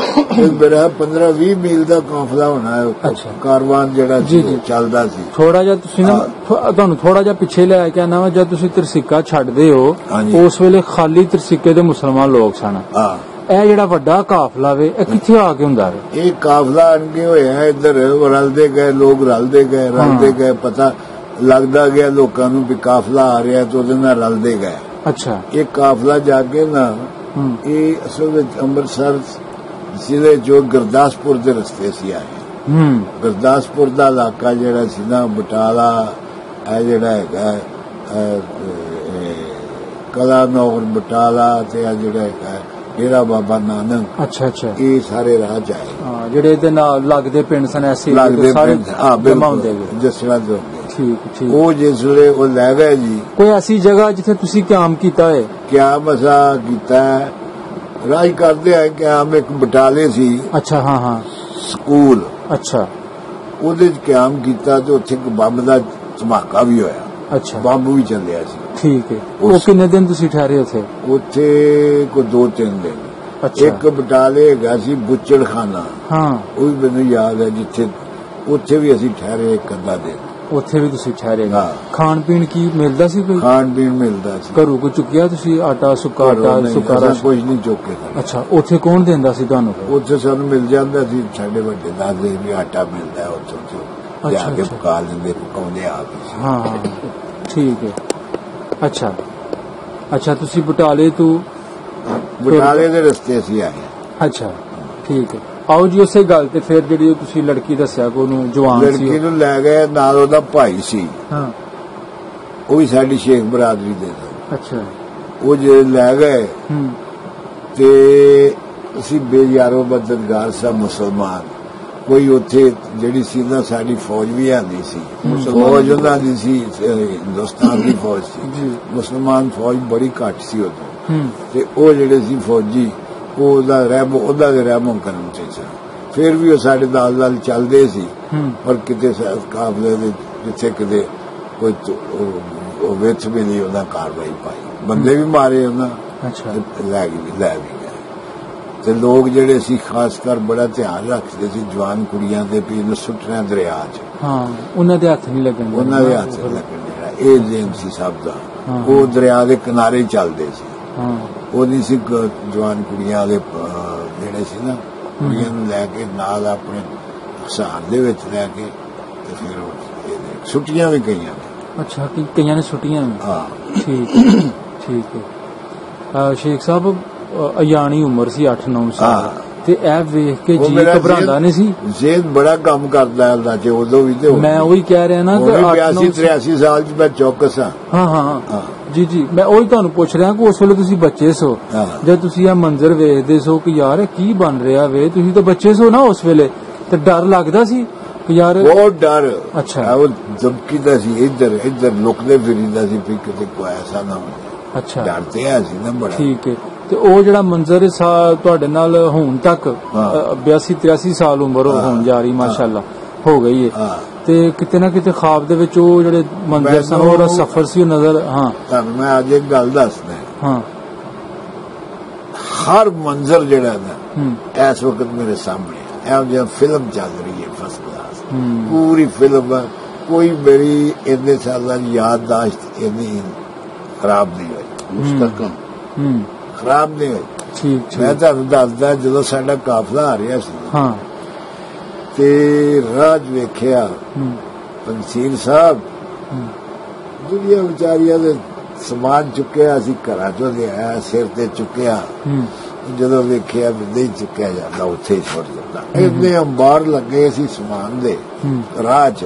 ਮੇਰਾ 15-20 ਮੀਲ ਦਾ ਕਾਫਲਾ ਹੋਣਾ ਹੈ, ਕਾਰਵਾਨ ਜਿਹੜਾ ਚੱਲਦਾ ਸੀ। ਥੋੜਾ ਜਿਹਾ ਤੁਸੀਂ ਨਾ, ਤੁਹਾਨੂੰ ਥੋੜਾ ਜਿਹਾ ਪਿੱਛੇ ਲੈ ਕੇ ਆਣਾ ਵਾ। ਜਦ ਤੁਸੀਂ ਤਰਸਿੱਕਾ ਛੱਡਦੇ ਹੋ ਉਸ ਵੇਲੇ ਖਾਲੀ ਤਰਸਿੱਕੇ ਦੇ ਮੁਸਲਮਾਨ ਲੋਕ ਸਨ। ਇਹ ਜਿਹੜਾ ਵੱਡਾ ਕਾਫਲਾ ਵੇ ਇਹ ਕਿੱਥੇ ਆ ਕੇ ਹੁੰਦਾ ਹੈ? ਇਹ ਕਾਫਲਾ ਅਣਗੇ ਹੋਇਆ ਇੱਧਰ, ਰਲਦੇ ਗਏ ਲੋਕ, ਰਲਦੇ ਗਏ, ਪਤਾ ਲੱਗਦਾ ਗਿਆ ਲੋਕਾਂ ਨੂੰ ਵੀ ਕਾਫਲਾ ਆ ਰਿਹਾ ਤੇ ਉਹਦੇ ਨਾਲ ਰਲਦੇ ਗਏ। ਅੱਛਾ। ਇਹ ਕਾਫਲਾ ਜਾ ਕੇ ਨਾ ਇਹ ਅਸਲ ਵਿੱਚ ਅੰਮ੍ਰਿਤਸਰ ਜ਼ਿਲ੍ਹੇ ਜੋ ਗੁਰਦਾਸਪੁਰ ਦੇ ਰਸਤੇ ਸੀ ਆਏ। ਗੁਰਦਾਸਪੁਰ ਦਾ ਇਲਾਕਾ ਜਿਹੜਾ ਸੀ ਨਾ, ਬਟਾਲਾ, ਇਹ ਜਿਹੜਾ ਹੈਗਾ ਕਲਾਨੌਰ, ਬਟਾਲਾ ਤੇ ਆ ਜਿਹੜਾ ਹੈਗਾ ਡੇਰਾ ਬਾਬਾ ਨਾਨਕ। ਅੱਛਾ ਅੱਛਾ। ਇਹ ਸਾਰੇ ਰਾਹ ਚ ਆਏ। ਜਿਹੜੇ ਇਹਦੇ ਨਾਲ ਲੱਗਦੇ ਪਿੰਡ ਸਨ ਐਸੇ ਸਾਰੇ ਜਸਵੰਤ ਹੋ ਗਏ। ਠੀਕ ਠੀਕ। ਉਹ ਜਿਸ ਵੇਲੇ ਉਹ ਲੈ ਗਏ ਜੀ, ਕੋਈ ਐਸੀ ਜਗ੍ਹਾ ਜਿੱਥੇ ਤੁਸੀਂ ਕਿਆਮ ਕੀਤਾ ਹੈ? ਕਿਆਮ ਅਸਾ ਕੀਤਾ ਹੈ, ਰਾਜ ਕਰਦੇ ਆ। ਕਿਆਮ ਇੱਕ ਬਟਾਲੇ ਸੀ। ਅੱਛਾ। ਹਾਂ ਸਕੂਲ। ਅੱਛਾ। ਉਹਦੇ ਚ ਕਿਆਮ ਕੀਤਾ ਤੇ ਉੱਥੇ ਇੱਕ ਬੰਬ ਦਾ ਧਮਾਕਾ ਵੀ ਹੋਇਆ। ਅੱਛਾ। ਬੰਬ ਵੀ ਚੱਲਿਆ ਸੀ। ਠੀਕ ਹੈ। ਉਹ ਕਿੰਨੇ ਦਿਨ ਤੁਸੀਂ ਠਹਿਰੇ ਉੱਥੇ? ਉੱਥੇ ਕੋਈ 2-3 ਦਿਨ। ਇੱਕ ਬਟਾਲੇ ਹੈਗਾ ਸੀ ਬੁੱਚੜਖਾਨਾ। ਉਹ ਵੀ ਮੈਨੂੰ ਯਾਦ ਹੈ, ਜਿੱਥੇ ਉੱਥੇ ਵੀ ਅਸੀਂ ਠਹਿਰੇ 1-ਅੱਧਾ ਦਿਨ। ਉੱਥੇ ਵੀ ਤੁਸੀਂ ਠਹਿਰੇ? ਖਾਣ ਪੀਣ ਕੀ ਮਿਲਦਾ ਸੀ? ਕੋਈ ਖਾਣ ਪੀਣ ਮਿਲਦਾ ਸੀ। ਘਰੋਂ ਕੋਈ ਚੁੱਕਿਆ ਤੁਸੀਂ ਆਟਾ, ਸੁੱਕਾ ਆਟਾ, ਸੁੱਕਾ ਰਸ? ਕੁਝ ਨਹੀਂ ਚੁੱਕੇ। ਅੱਛਾ। ਉੱਥੇ ਕੌਣ ਦਿੰਦਾ ਸੀ ਤੁਹਾਨੂੰ? ਉੱਥੇ ਸਾਨੂੰ ਮਿਲ ਜਾਂਦਾ ਸੀ, ਸਾਡੇ ਵੱਡੇ ਦਾਦੇ ਵੀ ਆਟਾ ਮਿਲਦਾ ਉੱਥੋਂ ਲਿਆ ਕੇ ਪਕਾ ਲੈਂਦੇ, ਪਕਾਉਂਦੇ ਆਪ। ਹਾਂ ਠੀਕ ਹੈ। ਅੱਛਾ ਅੱਛਾ। ਤੁਸੀਂ ਬਟਾਲੇ ਤੋਂ ਬਟਾਲੇ ਦੇ ਰਸਤੇ ਅਸੀਂ ਆਏ। ਅੱਛਾ ਠੀਕ ਹੈ। ਆਓ ਜੀ ਉਸੇ ਗੱਲ ਤੇ ਫਿਰ ਜਿਹੜੀ ਤੁਸੀਂ ਲੜਕੀ ਦੱਸਿਆ ਕੋ ਨੂੰ ਜਵਾਨ ਸੀ, ਲੜਕੀ ਨੂੰ ਲੈ ਗਏ, ਨਾਲ ਉਹਦਾ ਭਾਈ ਸੀ। ਉਹ ਵੀ ਸਾਡੀ ਸ਼ੇਖ ਬਰਾਦਰੀ ਦੇ ਸੀ। ਅੱਛਾ। ਉਹ ਜੇ ਲੈ ਗਏ ਤੇ ਅਸੀਂ ਬੇਯਾਰੋ ਮਦਦਗਾਰ ਸਭ ਮੁਸਲਮਾਨ। ਕੋਈ ਉੱਥੇ ਜਿਹੜੀ ਸੀ ਨਾ, ਸਾਡੀ ਫੌਜ ਵੀ ਆਂਦੀ ਸੀ। ਫੌਜ ਉਹਨਾਂ ਦੀ ਸੀ, ਹਿੰਦੁਸਤਾਨ ਦੀ ਫੌਜ ਸੀ। ਮੁਸਲਮਾਨ ਫੌਜ ਬੜੀ ਘੱਟ ਸੀ ਉਦੋਂ। ਤੇ ਉਹ ਜਿਹੜੇ ਸੀ ਫੌਜੀ, ਉਹਦਾ ਦੇ ਰਹਿਮੋ ਕਰਮ ਤੇ ਸੀ। ਫਿਰ ਵੀ ਉਹ ਸਾਡੇ ਨਾਲ ਚੱਲਦੇ ਸੀ। ਪਰ ਕਿਤੇ ਕਾਫਲੇ ਦੇ ਜਿੱਥੇ ਕਿਤੇ ਕੋਈ ਵਿੱਚ ਮਿਲੀ ਉਹਨਾਂ ਕਾਰਵਾਈ ਪਾਈ, ਬੰਦੇ ਵੀ ਮਾਰੇ ਉਹਨਾਂ। ਲੈ ਵੀ ਗਏ। ਤੇ ਲੋਕ ਜਿਹੜੇ ਸੀ ਖਾਸ ਕਰ ਬੜਾ ਧਿਆਨ ਰੱਖਦੇ ਸੀ ਜਵਾਨ ਕੁੜੀਆਂ ਦੇ ਵੀ ਇਹਨੂੰ ਸੁੱਟਣਾ ਦਰਿਆ 'ਚ। ਉਹਨਾਂ ਦੇ ਹੱਥ ਨਹੀਂ ਲੱਗਣ। ਇਹ ਜੇਮ ਸੀ ਸਭ ਦਾ। ਉਹ ਦਰਿਆ ਦੇ ਕਿਨਾਰੇ ਚੱਲਦੇ ਸੀ। ਉਹ ਨਹੀਂ ਸੀ ਜਵਾਨ ਕੁੜੀਆਂ ਦੇ ਜਿਹੜੇ ਸੀ ਨਾ, ਕੁੜੀਆਂ ਨੂੰ ਲੈ ਕੇ ਨਾਲ ਆਪਣੇ ਹਸਾਰ ਦੇ ਵਿੱਚ ਲੈ ਕੇ ਤੇ ਫਿਰ ਛੁੱਟੀਆਂ ਵੀ ਕਈਆਂ ਨੇ। ਅੱਛਾ। ਕਈਆਂ ਨੇ ਛੁੱਟੀਆਂ ਵੀ। ਠੀਕ ਹੈ। ਸ਼ੇਖ ਸਾਹਿਬ ਅਯਾਨੀ ਉਮਰ ਸੀ 8-9 ਸਾਲ, ਤੇ ਇਹ ਵੇਖ ਕੇ ਜੀ ਘਬਰਾਉਂਦਾ ਨਹੀਂ ਸੀ? ਜ਼ੇਦ ਬੜਾ ਕੰਮ ਕਰਦਾ ਅੱਲਾ ਚ ਉਦੋਂ ਵੀ। ਤੇ ਮੈਂ ਉਹੀ ਕਹਿ ਰਿਹਾ ਨਾ ਕਿ 82-83 ਸਾਲ ਚ ਮੈਂ ਚੌਕਸ ਹਾਂ। ਹਾਂ ਜੀ। ਮੈਂ ਉਹੀ ਤੁਹਾਨੂੰ ਪੁੱਛ ਰਿਹਾ ਕਿ ਉਸ ਵੇਲੇ ਤੁਸੀਂ ਬੱਚੇ ਸੋ, ਜਦ ਤੁਸੀਂ ਇਹ ਮੰਜ਼ਰ ਵੇਖਦੇ ਸੋ ਕਿ ਯਾਰ ਇਹ ਕੀ ਬਣ ਰਿਹਾ ਵੇ, ਤੁਸੀਂ ਤਾਂ ਬੱਚੇ ਸੋ ਨਾ ਉਸ ਵੇਲੇ, ਤੇ ਡਰ ਲੱਗਦਾ ਸੀ ਕਿ ਯਾਰ? ਬਹੁਤ ਡਰ। ਅੱਛਾ। ਉਹ ਧਮਕੀਦਾ ਸੀ, ਇੱਧਰ ਲੁਕਦੇ ਫਿਰੀਦਾ ਸੀ ਵੀ ਕਿਤੇ ਕੋਈ ਐਸਾ ਨਾ ਹੋਵੇ। ਅੱਛਾ। ਡਰਦੇ ਆ ਸੀ ਨਾ ਬੜਾ। ਠੀਕ ਹੈ। ਤੇ ਉਹ ਜਿਹੜਾ ਮੰਜ਼ਰ ਤੁਹਾਡੇ ਨਾਲ ਹੁਣ ਤੱਕ 82-83 ਸਾਲ ਉਮਰ ਹੋਣ ਜਾ ਰਹੀ, ਮਾਸ਼ਾਅੱਲਾ, ਹੋ ਗਈ ਹੈ ਤੇ ਕਿਤੇ ਨਾ ਕਿਤੇ ਖਾਬ ਦੇ ਵਿੱਚ ਉਹ ਜਿਹੜੇ ਮੰਜ਼ਰ ਸਨ ਉਹਦਾ ਸਫ਼ਰ ਸੀ ਉਹ ਨਜ਼ਰ ਤੁਹਾਨੂੰ ਮੈਂ ਅੱਜ ਇੱਕ ਗੱਲ ਦੱਸਦਾ ਹਰ ਮੰਜ਼ਰ ਜਿਹੜਾ ਨਾ ਇਸ ਵਕਤ ਮੇਰੇ ਸਾਹਮਣੇ ਇਹੋ ਜਿਹਾ ਫਿਲਮ ਚੱਲ ਰਹੀ ਹੈ ਫਸਟ ਕਲਾਸ ਪੂਰੀ ਫਿਲਮ ਕੋਈ ਮੇਰੀ ਇੰਨੇ ਸਾਲਾਂ ਦੀ ਯਾਦਦਾਸ਼ਤ ਇੰਨੀ ਖਰਾਬ ਨਹੀਂ ਹੋਈ ਮੁਸਤਕਮ ਖਰਾਬ ਨਹੀਂ ਹੋਈ ਠੀਕ ਮੈਂ ਤੁਹਾਨੂੰ ਦੱਸਦਾ ਜਦੋਂ ਸਾਡਾ ਕਾਫਲਾ ਆ ਰਿਹਾ ਸੀ ਤੇ ਰਾਹ ਵੇਖਿਆ ਪੰਸੀਰ ਸਾਹਿਬ ਦੁਨੀਆ ਵਿਚਾਰੀਆਂ ਦੇ ਸਮਾਨ ਚੁੱਕਿਆ ਅਸੀਂ ਘਰਾਂ ਚੋਂ ਲਿਆਇਆ ਸਿਰ ਤੇ ਚੁੱਕਿਆ ਜਦੋਂ ਵੇਖਿਆ ਵੀ ਨਹੀਂ ਚੁੱਕਿਆ ਜਾਂਦਾ ਉੱਥੇ ਹੀ ਛੁੱਟ ਜਾਂਦਾ ਇੰਨੇ ਅੰਬਾਰ ਲੱਗੇ ਸੀ ਸਮਾਨ ਦੇ ਰਾਹ 'ਚ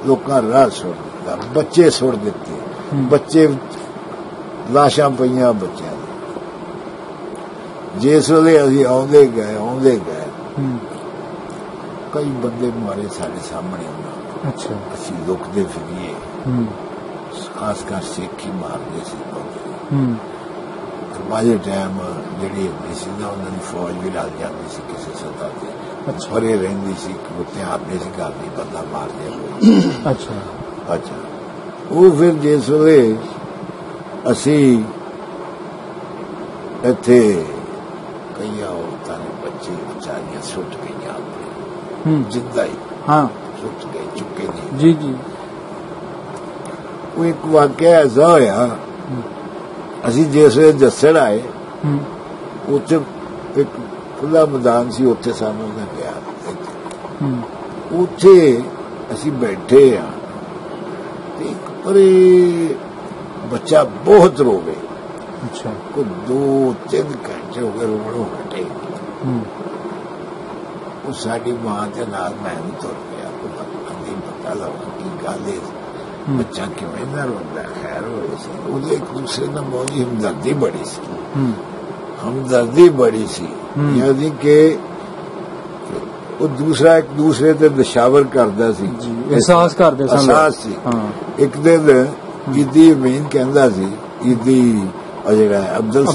ਲੋਕਾਂ ਰਾਹ ਸੁੱਟ ਦਿੱਤਾ ਬੱਚੇ ਸੁੱਟ ਦਿੱਤੇ ਬੱਚੇ ਲਾਸ਼ਾਂ ਪਈਆਂ ਬੱਚਿਆਂ ਦੀ ਜਿਸ ਵੇਲੇ ਅਸੀਂ ਆਉਂਦੇ ਗਏ ਕਈ ਬੰਦੇ ਮਾਰੇ ਸਾਡੇ ਸਾਹਮਣੇ ਅੱਛਾ ਅਸੀਂ ਲੁਕਦੇ ਫਿਰੀਏ ਖਾਸ ਕਰ ਸਿੱਖੀ ਮਾਰਦੇ ਸੀ ਮਾਝੇ ਟਾਈਮ ਜਿਹੜੀ ਹੁੰਦੀ ਸੀ ਨਾ ਉਹਨਾਂ ਦੀ ਫੌਜ ਵੀ ਲੱਗ ਜਾਂਦੀ ਸੀ ਕਿਸੇ ਸੱਤਾ ਤੇ ਫਰੇ ਰਹਿੰਦੀ ਸੀ ਕਿ ਧਿਆਨ ਨਹੀਂ ਸੀ ਕਰਦੀ ਬੰਦਾ ਮਾਰ ਦਿਆ ਅੱਛਾ ਉਹ ਫਿਰ ਜਿਸ ਵੇਲੇ ਅਸੀਂ ਇੱਥੇ ਕਈ ਔਰਤਾਂ ਨੇ ਬੱਚੇ ਵਿਚਾਰੀਆਂ ਸੁੱਟ ਗਈਆਂ ਜਿੱਦਾਂ ਹੀ ਸੁੱਟ ਗਏ ਚੁੱਕੇ ਨਹੀਂ ਜੀ ਉਹ ਇੱਕ ਵਾਕਿਆ ਐਸਾ ਹੋਇਆ ਅਸੀਂ ਜਿਸ ਵੇਲੇ ਜੱਸੜ ਆਏ ਉੱਥੇ ਇੱਕ ਖੁੱਲਾ ਮੈਦਾਨ ਸੀ ਉੱਥੇ ਸਾਨੂੰ ਉਹਨੇ ਕਿਹਾ ਉੱਥੇ ਅਸੀਂ ਬੈਠੇ ਆ ਇੱਕ ਪਰੇ ਬੱਚਾ ਬਹੁਤ ਰੋਵੇ ਅੱਛਾ ਕੋਈ 2-3 ਘੰਟੇ ਹੋ ਗਏ ਰੋਣੋਂ ਹਟੇ ਉਹ ਸਾਡੀ ਮਾਂ ਦੇ ਨਾਲ ਮੈਂ ਵੀ ਤੁਰ ਗਿਆ ਨਹੀਂ ਪਤਾ ਲੱਗਾ ਕੀ ਗੱਲ ਹੈ ਬੱਚਾ ਕਿਵੇਂ ਦਾ ਰੋਂਦਾ ਖੈਰ ਹੋਏ ਸੀ ਉਹਦੇ ਇੱਕ ਦੂਸਰੇ ਨਾਲ ਬਹੁਤ ਹਮਦਰਦੀ ਬੜੀ ਸੀ ਯਾਨੀ ਕਿ ਉਹ ਦੂਸਰਾ ਇੱਕ ਦੂਸਰੇ ਤੇ ਨਿਸ਼ਾਵਰ ਕਰਦਾ ਸੀ ਅਹਿਸਾਸ ਕਰਦੇ ਸਨ ਸੀ ਇੱਕ ਦਿਨ ਈਦੀ ਅਮੀਨ ਕਹਿੰਦਾ ਸੀ ਈਦੀ ਜਿਹੜਾ ਅਬਦੁਲ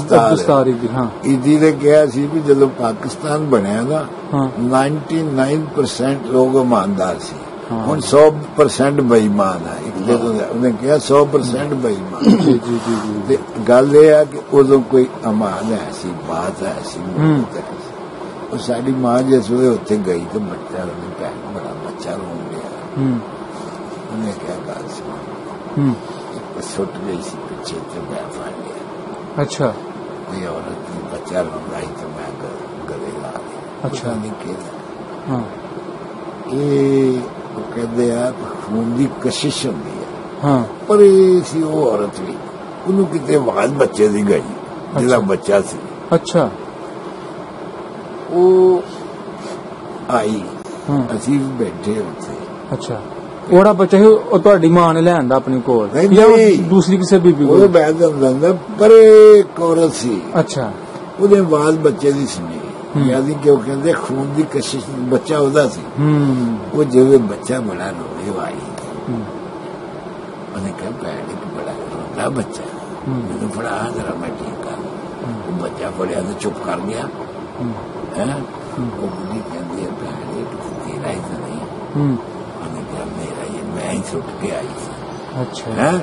ਈਦੀ ਨੇ ਕਿਹਾ ਸੀ ਵੀ ਜਦੋਂ ਪਾਕਿਸਤਾਨ ਬਣਿਆ ਨਾ 99% ਲੋਕ ਇਮਾਨਦਾਰ ਸੀ ਹੁਣ 100% ਬੇਈਮਾਨ ਹੈ ਇੱਕ ਦਿਨ ਉਹਨੇ ਕਿਹਾ 100% ਬੇਈਮਾਨ ਤੇ ਗੱਲ ਇਹ ਆ ਕਿ ਉਦੋਂ ਕੋਈ ਅਮਾਨ ਹੈ ਸੀ ਬਾਤ ਹੈ ਸੀ ਉਹ ਸਾਡੀ ਮਾਂ ਜਿਸ ਵੇਲੇ ਉੱਥੇ ਗਈ ਤੇ ਬੱਚਾ ਉਹਨੇ ਭੈਣ ਬੜਾ ਬੱਚਾ ਰੋ ਗਿਆ ਉਹਨੇ ਕਿਹਾ ਗੱਲ ਸੁਣ ਸੁੱਟ ਗਈ ਸੀ ਪਿੱਛੇ ਤੇ ਮੈਂ ਫੜ ਲਿਆ ਅੱਛਾ ਕੋਈ ਔਰਤ ਦੀ ਬੱਚਾ ਰੋਂਦਾ ਸੀ ਤੇ ਮੈਂ ਗਲੇ ਲਾ ਲਿਆ ਅੱਛਾ ਨਹੀਂ ਕਿਹਾ ਇਹ ਉਹ ਕਹਿੰਦੇ ਆ ਖੂਨ ਦੀ ਕਸ਼ਿਸ਼ ਹੁੰਦੀ ਹੈ ਪਰ ਇਹ ਸੀ ਉਹ ਔਰਤ ਵੀ ਉਹਨੂੰ ਕਿਤੇ ਆਵਾਜ਼ ਬੱਚੇ ਦੀ ਗਈ ਜਿਹਦਾ ਬੱਚਾ ਸੀ ਅੱਛਾ ਉਹ ਆਈ ਅਸੀਂ ਬੈਠੇ ਉੱਥੇ ਅੱਛਾ ਉਹਦਾ ਬੱਚਾ ਸੀ ਉਹ ਤੁਹਾਡੀ ਮਾਂ ਨੇ ਲਿਆਂਦਾ ਆਪਣੇ ਕੋਲ ਜਾਂ ਦੂਸਰੀ ਕਿਸੇ ਬੀਬੀ ਕੋਲ ਉਹ ਬੈਠ ਜਾਂਦਾ ਪਰ ਇੱਕ ਔਰਤ ਸੀ ਅੱਛਾ ਉਹਦੇ ਆਵਾਜ਼ ਬੱਚੇ ਦੀ ਸੁਣੀ ਯਾਨੀ ਕਿ ਉਹ ਕਹਿੰਦੇ ਖੂਨ ਦੀ ਕਸ਼ਿਸ਼ ਬੱਚਾ ਉਹਦਾ ਸੀ ਉਹ ਜਿਵੇਂ ਬੱਚਾ ਬੜਾ ਰੋਏ ਵਾਈ ਉਹਨੇ ਕਿਹਾ ਭੈਣ ਇੱਕ ਬੜਾ ਰੋਂਦਾ ਬੱਚਾ ਮੈਨੂੰ ਫੜਾ ਜਰਾ ਮੈਂ ਠੀਕ ਕਰ ਉਹ ਬੱਚਾ ਫੜਿਆ ਤੇ ਚੁੱਪ ਕਰ ਗਿਆ ਉਹ ਬੁੱਢੀ ਕਹਿੰਦੀ ਹੈ ਭੈਣ ਇਹ ਤੇਰਾ ਹੀ ਤਾਂ ਨਹੀਂ ਉਹਨੇ ਕਿਹਾ ਮੇਰਾ ਇਹ ਮੈਂ ਹੀ ਸੁੱਟ ਕੇ ਆਈ ਸੀ ਅੱਛਾ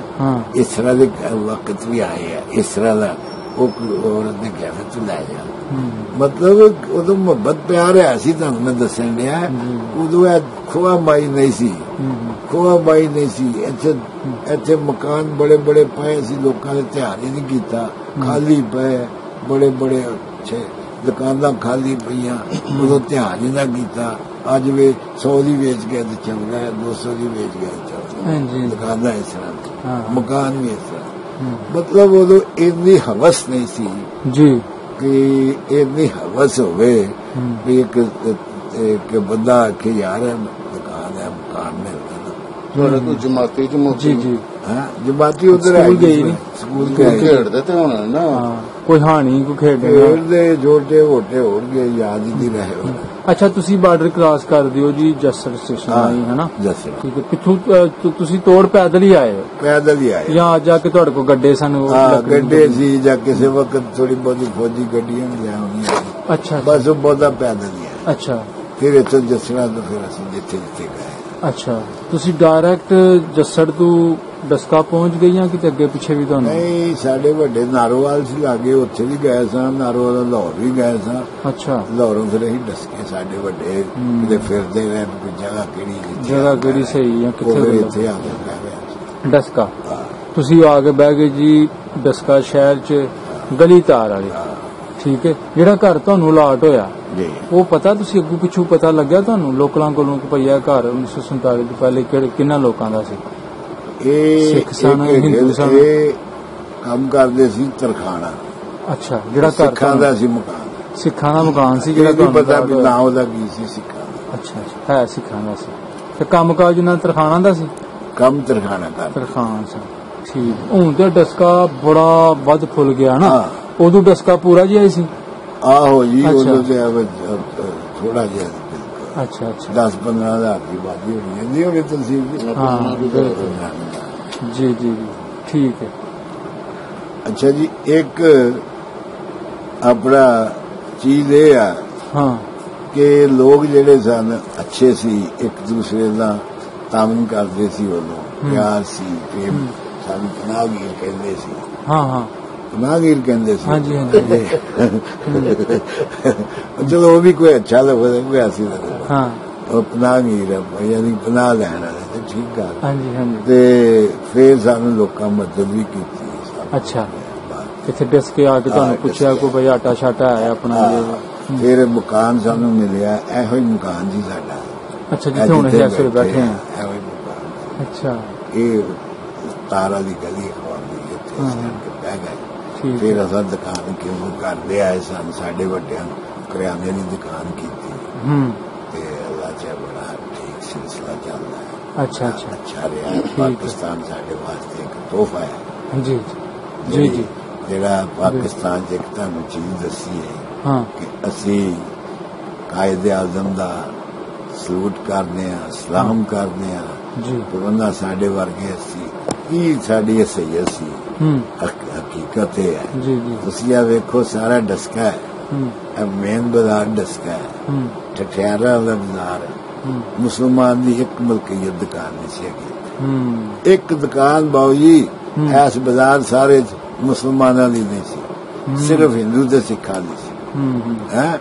ਇਸ ਤਰ੍ਹਾਂ ਦੇ ਵਕਤ ਵੀ ਆਏ ਆ ਇਸ ਤਰ੍ਹਾਂ ਦਾ ਉਹ ਔਰਤ ਨੇ ਕਿਹਾ ਫਿਰ ਤੂੰ ਲੈ ਜਾ ਮਤਲਬ ਉਦੋਂ ਮੁਹੱਬਤ ਪਿਆਰ ਹੈ ਸੀ ਤੁਹਾਨੂੰ ਮੈਂ ਦੱਸਣ ਡਿਆ ਉਦੋਂ ਇਹ ਖੋਆ ਬਾਈ ਨਹੀਂ ਸੀ ਇੱਥੇ ਮਕਾਨ ਬੜੇ ਬੜੇ ਪਏ ਸੀ ਲੋਕਾਂ ਨੇ ਧਿਆਨ ਹੀ ਨਹੀਂ ਕੀਤਾ ਖਾਲੀ ਪਏ ਬੜੇ ਬੜੇ ਅੱਛੇ ਦੁਕਾਨਾਂ ਖਾਲੀ ਪਈਆਂ ਉਦੋਂ ਧਿਆਨ ਹੀ ਨਾ ਕੀਤਾ ਅੱਜ ਵੀ 100 ਦੀ ਵੇਚ ਗਿਆ ਤੇ ਚੱਲ ਰਿਹਾ 200 ਦੀ ਵੇਚ ਗਿਆ ਚੱਲ ਦੁਕਾਨਾਂ ਇਸ ਤਰ੍ਹਾਂ ਮਕਾਨ ਵੀ ਇਸ ਤਰ੍ਹਾਂ ਮਤਲਬ ਉਦੋਂ ਇੰਨੀ ਹਵਸ ਨਹੀਂ ਸੀ ਜੀ ਕਿ ਇੰਨੀ ਹਵਸ ਹੋਵੇ ਵੀ ਇੱਕ ਬੰਦਾ ਆਖੇ ਯਾਰ ਦੁਕਾਨ ਹੈ ਮਕਾਨ ਮਿਲਦਾ ਤੁਹਾਡੇ ਕੋਲ ਜਮਾਤੀ ਜੀ ਜਮਾਤੀ ਉਧਰ ਸਕੂਲ ਗਈ ਨੀ ਸਕੂਲ ਖੇਡਦੇ ਤੇ ਹੁਣ ਨਾ ਕੋਈ ਹਾਣੀ ਕੋਈ ਖੇਡਦੇ ਜੋਟੇ ਵੋਟੇ ਹੋਣਗੇ ਯਾਦ ਹੀ ਨਹੀਂ ਰਹੇ ਅੱਛਾ ਤੁਸੀਂ ਬਾਰਡਰ ਕ੍ਰਾਸ ਕਰਦੇ ਹੋ ਜੀ ਜੱਸੜ ਸਟੇਸ਼ਨ ਆਈ ਹੈ ਨਾ ਠੀਕ ਹੈ ਪਿੱਛੋਂ ਤੁਸੀਂ ਤੋੜ ਪੈਦਲ ਹੀ ਆਏ ਜਾਂ ਜਾ ਕੇ ਤੁਹਾਡੇ ਕੋਲ ਗੱਡੇ ਸਨ ਗੱਡੇ ਸੀ ਜਾਂ ਕਿਸੇ ਵਕਤ ਥੋੜੀ ਬਹੁਤੀ ਫੌਜੀ ਗੱਡੀਆਂ ਵੀ ਲਿਆ ਹੋਣੀਆਂ ਅੱਛਾ ਬਸ ਉਹ ਬਹੁਤਾ ਪੈਦਲ ਹੀ ਆਏ ਅੱਛਾ ਫਿਰ ਇੱਥੋਂ ਜੱਸੜਾ ਤੋਂ ਫਿਰ ਅਸੀਂ ਜਿੱਥੇ ਜਿੱਥੇ ਗਏ। ਅੱਛਾ, ਤੁਸੀਂ ਡਾਇਰੈਕਟ ਜੱਸੜ ਤੋਂ ਡਸਕਾ ਪਹੁੰਚ ਗਈਆਂ ਕਿਤੇ ਅੱਗੇ ਪਿੱਛੇ ਵੀ ਤੁਹਾਨੂੰ? ਨਹੀਂ, ਸਾਡੇ ਵੱਡੇ ਨਾਰੋਵਾਲ ਸੀ ਲਾਗੇ, ਉੱਥੇ ਵੀ ਗਏ ਸਾਂ। ਨਾਰੋਵਾਲ ਲਾਹੌਰ ਵੀ ਗਏ ਸਾਂ। ਅੱਛਾ, ਲਾਹੌਰੋਂ ਫਿਰ ਅਸੀਂ ਡਸਕੇ ਸਾਡੇ ਵੱਡੇ ਕਿਤੇ ਫਿਰਦੇ ਰਹੇ ਵੀ ਜਗ੍ਹਾ ਕਿਹੜੀ ਸਹੀ ਆ, ਕਿੱਥੇ ਇੱਥੇ ਆ ਕੇ ਬਹਿ ਗਏ ਡਸਕਾ। ਤੁਸੀਂ ਆ ਕੇ ਬਹਿ ਗਏ ਜੀ ਡਸਕਾ ਸ਼ਹਿਰ 'ਚ ਗਲੀ ਤਾਰ ਵਾਲੇ। ਠੀਕ ਹੈ, ਜਿਹੜਾ ਘਰ ਤੁਹਾਨੂੰ ਅਲਾਟ ਹੋਇਆ ਜੀ, ਉਹ ਪਤਾ ਤੁਸੀਂ ਅੱਗੂ ਪਿੱਛੋਂ ਪਤਾ ਲੱਗਿਆ ਤੁਹਾਨੂੰ ਲੋਕਾਂ ਕੋਲੋਂ ਕਿ ਭਈਆ ਘਰ 1947 ਤੋਂ ਪਹਿਲੇ ਕਿੰਨਾ ਲੋਕਾਂ ਦਾ ਸੀ? ਇਹ ਸਿੱਖ ਸਨ, ਹਿੰਦੂ ਸਨ? ਇਹ ਕੰਮ ਕਰਦੇ ਸੀ ਤਰਖਾਣਾ। ਅੱਛਾ, ਜਿਹੜਾ ਘਰ ਸਿੱਖਾਂ ਦਾ ਸੀ ਮਕਾਨ। ਸਿੱਖਾਂ ਦਾ ਮਕਾਨ ਸੀ ਜਿਹੜਾ ਤੁਹਾਨੂੰ ਪਤਾ ਵੀ ਨਾਂ ਉਹਦਾ ਕੀ ਸੀ? ਸਿੱਖਾਂ ਦਾ। ਅੱਛਾ, ਹੈ ਸਿੱਖਾਂ ਦਾ ਸੀ। ਤੇ ਕੰਮਕਾਜ ਉਹਨਾਂ ਤਰਖਾਣਾ ਦਾ ਸੀ? ਕੰਮ ਤਰਖਾਣਾ ਕਰ ਤਰਖਾਨ ਸੀ। ਠੀਕ। ਹੁਣ ਤਾਂ ਡਸਕਾ ਬੜਾ ਵੱਧ ਫੁੱਲ ਗਿਆ ਨਾ, ਉਦੋਂ ਡਸਕਾ ਪੂਰਾ ਜਿਹਾ ਸੀ? ਆਹੋ ਜੀ, ਉਦੋਂ ਤੇ ਥੋੜਾ ਜਿਹਾ। ਅੱਛਾ ਅੱਛਾ, 10-15 ਹਜ਼ਾਰ ਦੀ ਬਾਜੀ ਹੋਣੀ ਜਾਂਦੀ ਹੋਣੀ ਤਹਿਸੀਲ ਦੀ। ਹਾਂ, ਜੀ ਜੀ ਜੀ, ਠੀਕ ਹੈ। ਅੱਛਾ ਜੀ, ਇੱਕ ਆਪਣਾ ਚੀਜ਼ ਇਹ ਆ ਹਾਂ ਕਿ ਲੋਕ ਜਿਹੜੇ ਸਨ ਅੱਛੇ ਸੀ, ਇੱਕ ਦੂਸਰੇ ਦਾ ਤਾਮਨ ਕਰਦੇ ਸੀ, ਉਦੋਂ ਪਿਆਰ ਸੀ, ਪ੍ਰੇਮ। ਸਾਨੂੰ ਪਨਾਹਗੀਰ ਕਹਿੰਦੇ ਸੀ। ਹਾਂ ਹਾਂ, ਪਨਾਹਗੀਰ ਕਹਿੰਦੇ ਸੀ। ਹਾਂਜੀ ਹਾਂਜੀ। ਚਲੋ ਉਹ ਵੀ ਕੋਈ ਅੱਛਾ ਲੱਗਦਾ ਸੀ। ਹਾਂ, ਉਹ ਪਨਾਹਗੀਰ ਯਾਨੀ ਪਨਾਹ ਲੈਣ ਵਾਲੇ, ਠੀਕ ਗੱਲ। ਹਾਂਜੀ ਹਾਂਜੀ। ਤੇ ਫਿਰ ਸਾਨੂੰ ਲੋਕਾਂ ਮਦਦ ਵੀ ਕੀਤੀ। ਅੱਛਾ, ਇੱਥੇ ਡਸ ਕੇ ਆ ਕੇ ਤੁਹਾਨੂੰ ਪੁੱਛਿਆ ਕੋਈ ਬਈ ਆਟਾ ਸ਼ਾਟਾ ਹੈ ਆਪਣਾ? ਫਿਰ ਮਕਾਨ ਸਾਨੂੰ ਮਿਲਿਆ, ਇਹੋ ਹੀ ਮਕਾਨ ਜੀ ਸਾਡਾ। ਅੱਛਾ, ਜਿੱਥੇ ਹੁਣ ਅਸੀਂ ਅਕਸਰ ਬੈਠੇ ਹਾਂ। ਇਹੋ ਹੀ ਮਕਾਨ। ਅੱਛਾ, ਇਹ ਤਾਰ ਵਾਲੀ ਗਲੀ ਖਵਾਉਂਦੀ, ਇੱਥੇ ਬਹਿ ਗਏ। ਫਿਰ ਅਸਾਂ ਦੁਕਾਨ ਕਿਉਂ ਕਰਦੇ ਆਏ ਸਨ, ਸਾਡੇ ਵੱਡਿਆਂ ਕਰਿਆਨੇ ਦੀ ਦੁਕਾਨ ਕੀਤੀ। ਤੇ ਅੱਲਾ ਚ ਬੜਾ ਠੀਕ ਸਿਲਸਿਲਾ ਚੱਲਦਾ ਹੈ। ਅੱਛਾ ਅੱਛਾ, ਅੱਛਾ ਰਿਹਾ। ਪਾਕਿਸਤਾਨ ਸਾਡੇ ਵਾਸਤੇ ਇੱਕ ਤੋਹਫਾ ਹੈ। ਜੀ ਜੀ ਜੀ। ਜਿਹੜਾ ਪਾਕਿਸਤਾਨ 'ਚ ਇੱਕ ਤੁਹਾਨੂੰ ਚੀਜ਼ ਦੱਸੀ ਹੈ ਹਾਂ ਕਿ ਅਸੀਂ ਕਾਇਦੇ ਆਜ਼ਮ ਦਾ ਸਲੂਟ ਕਰਦੇ ਹਾਂ, ਸਲਾਮ ਕਰਦੇ ਹਾਂ ਜੀ। ਤੇ ਉਹਨਾਂ ਸਾਡੇ ਵਰਗੇ ਅਸੀਂ ਕੀ ਸਾਡੀ ਅਸਈਅਤ ਸੀ। ਹਕੀਕਤ ਇਹ ਹੈ ਜੀ ਜੀ। ਤੁਸੀਂ ਆ ਵੇਖੋ, ਸਾਰਾ ਡਸਕਾ ਹੈ। ਇਹ ਮੇਨ ਬਾਜ਼ਾਰ ਡਸਕਾ ਹੈ। ਠਠਿਆਰਾ ਦਾ ਬਾਜ਼ਾਰ ਹੈ। ਮੁਸਲਮਾਨ ਦੀ ਇੱਕ ਮਲਕੀਅਤ ਦੁਕਾਨ ਨਹੀਂ ਸੀ ਹੈਗੀ। ਇੱਕ ਦੁਕਾਨ ਬਾਊ ਜੀ ਇਸ ਬਾਜ਼ਾਰ ਸਾਰੇ ਮੁਸਲਮਾਨਾਂ ਦੀ ਨਹੀਂ ਸੀ, ਸਿਰਫ ਹਿੰਦੂ ਤੇ ਸਿੱਖਾਂ ਦੀ ਸੀ। ਹੈ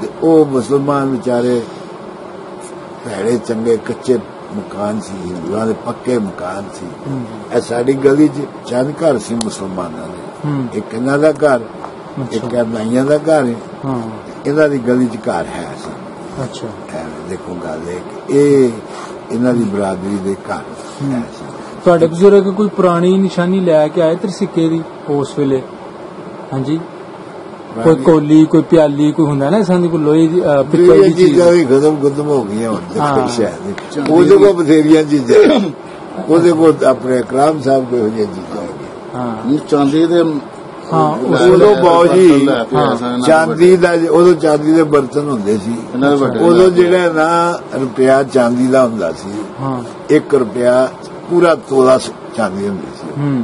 ਤੇ ਉਹ ਮੁਸਲਮਾਨ ਵਿਚਾਰੇ ਭੈੜੇ ਚੰਗੇ ਕੱਚੇ ਮਕਾਨ ਸੀ, ਹਿੰਦੂਆਂ ਦੇ ਪੱਕੇ ਮਕਾਨ ਸੀ। ਇਹ ਸਾਡੀ ਗਲੀ 'ਚ ਚੰਦ ਘਰ ਸੀ ਮੁਸਲਮਾਨਾਂ ਦੇ। ਇੱਕ ਇਹਨਾਂ ਦਾ ਘਰ, ਇੱਕ ਨਾਈਆਂ ਦਾ ਘਰ ਹੈ। ਇਹਨਾਂ ਦੀ ਗਲੀ 'ਚ ਘਰ ਹੈ ਸੀ। ਅੱਛਾ, ਦੇਖੋ ਗੱਲ ਹੈ ਕਿ ਇਹ ਇਹਨਾਂ ਦੀ ਬਰਾਦਰੀ ਦੇ ਘਰ ਹੈ ਸੀ। ਤੁਹਾਡੇ ਬਜ਼ੁਰਗ ਕੋਈ ਪੁਰਾਣੀ ਨਿਸ਼ਾਨੀ ਲੈ ਕੇ ਆਏ ਸਿੱਕੇ ਦੀ ਉਸ ਵੇਲੇ? ਹਾਂਜੀ, ਕੋਈ ਕੋਲੀ, ਕੋਈ ਪਿਆਲੀ, ਕੋਈ ਹੁੰਦਾ ਨਾ ਸਾਨੂੰ, ਕੋਈ ਲੋਹੇ ਦੀ ਪਿੱਤਲ ਦੀ ਚੀਜ਼? ਵੀ ਖਤਮ ਹੋ ਗਈਆਂ ਹੁਣ ਸ਼ਾਇਦ। ਉਹਦੇ ਕੋਲ ਬਥੇਰੀਆਂ ਚੀਜ਼ਾਂ, ਉਹਦੇ ਕੋਲ ਆਪਣੇ ਇਕਰਾਮ ਸਾਹਿਬ ਕੋਈ ਹੋਈਆਂ ਚੀਜ਼ਾਂ ਹਾਂ। ਚਾਂਦੀ ਦੇ ਉਦੋਂ ਬਾਊ ਜੀ ਚਾਂਦੀ ਦਾ, ਉਦੋਂ ਚਾਂਦੀ ਦੇ ਬਰਤਨ ਹੁੰਦੇ ਸੀ। ਉਦੋਂ ਜਿਹੜਾ ਨਾ ਰੁਪਇਆ ਚਾਂਦੀ ਦਾ ਹੁੰਦਾ ਸੀ। 1 ਰੁਪਇਆ ਪੂਰਾ ਤੋਲਾ ਚਾਂਦੀ ਹੁੰਦੀ ਸੀ।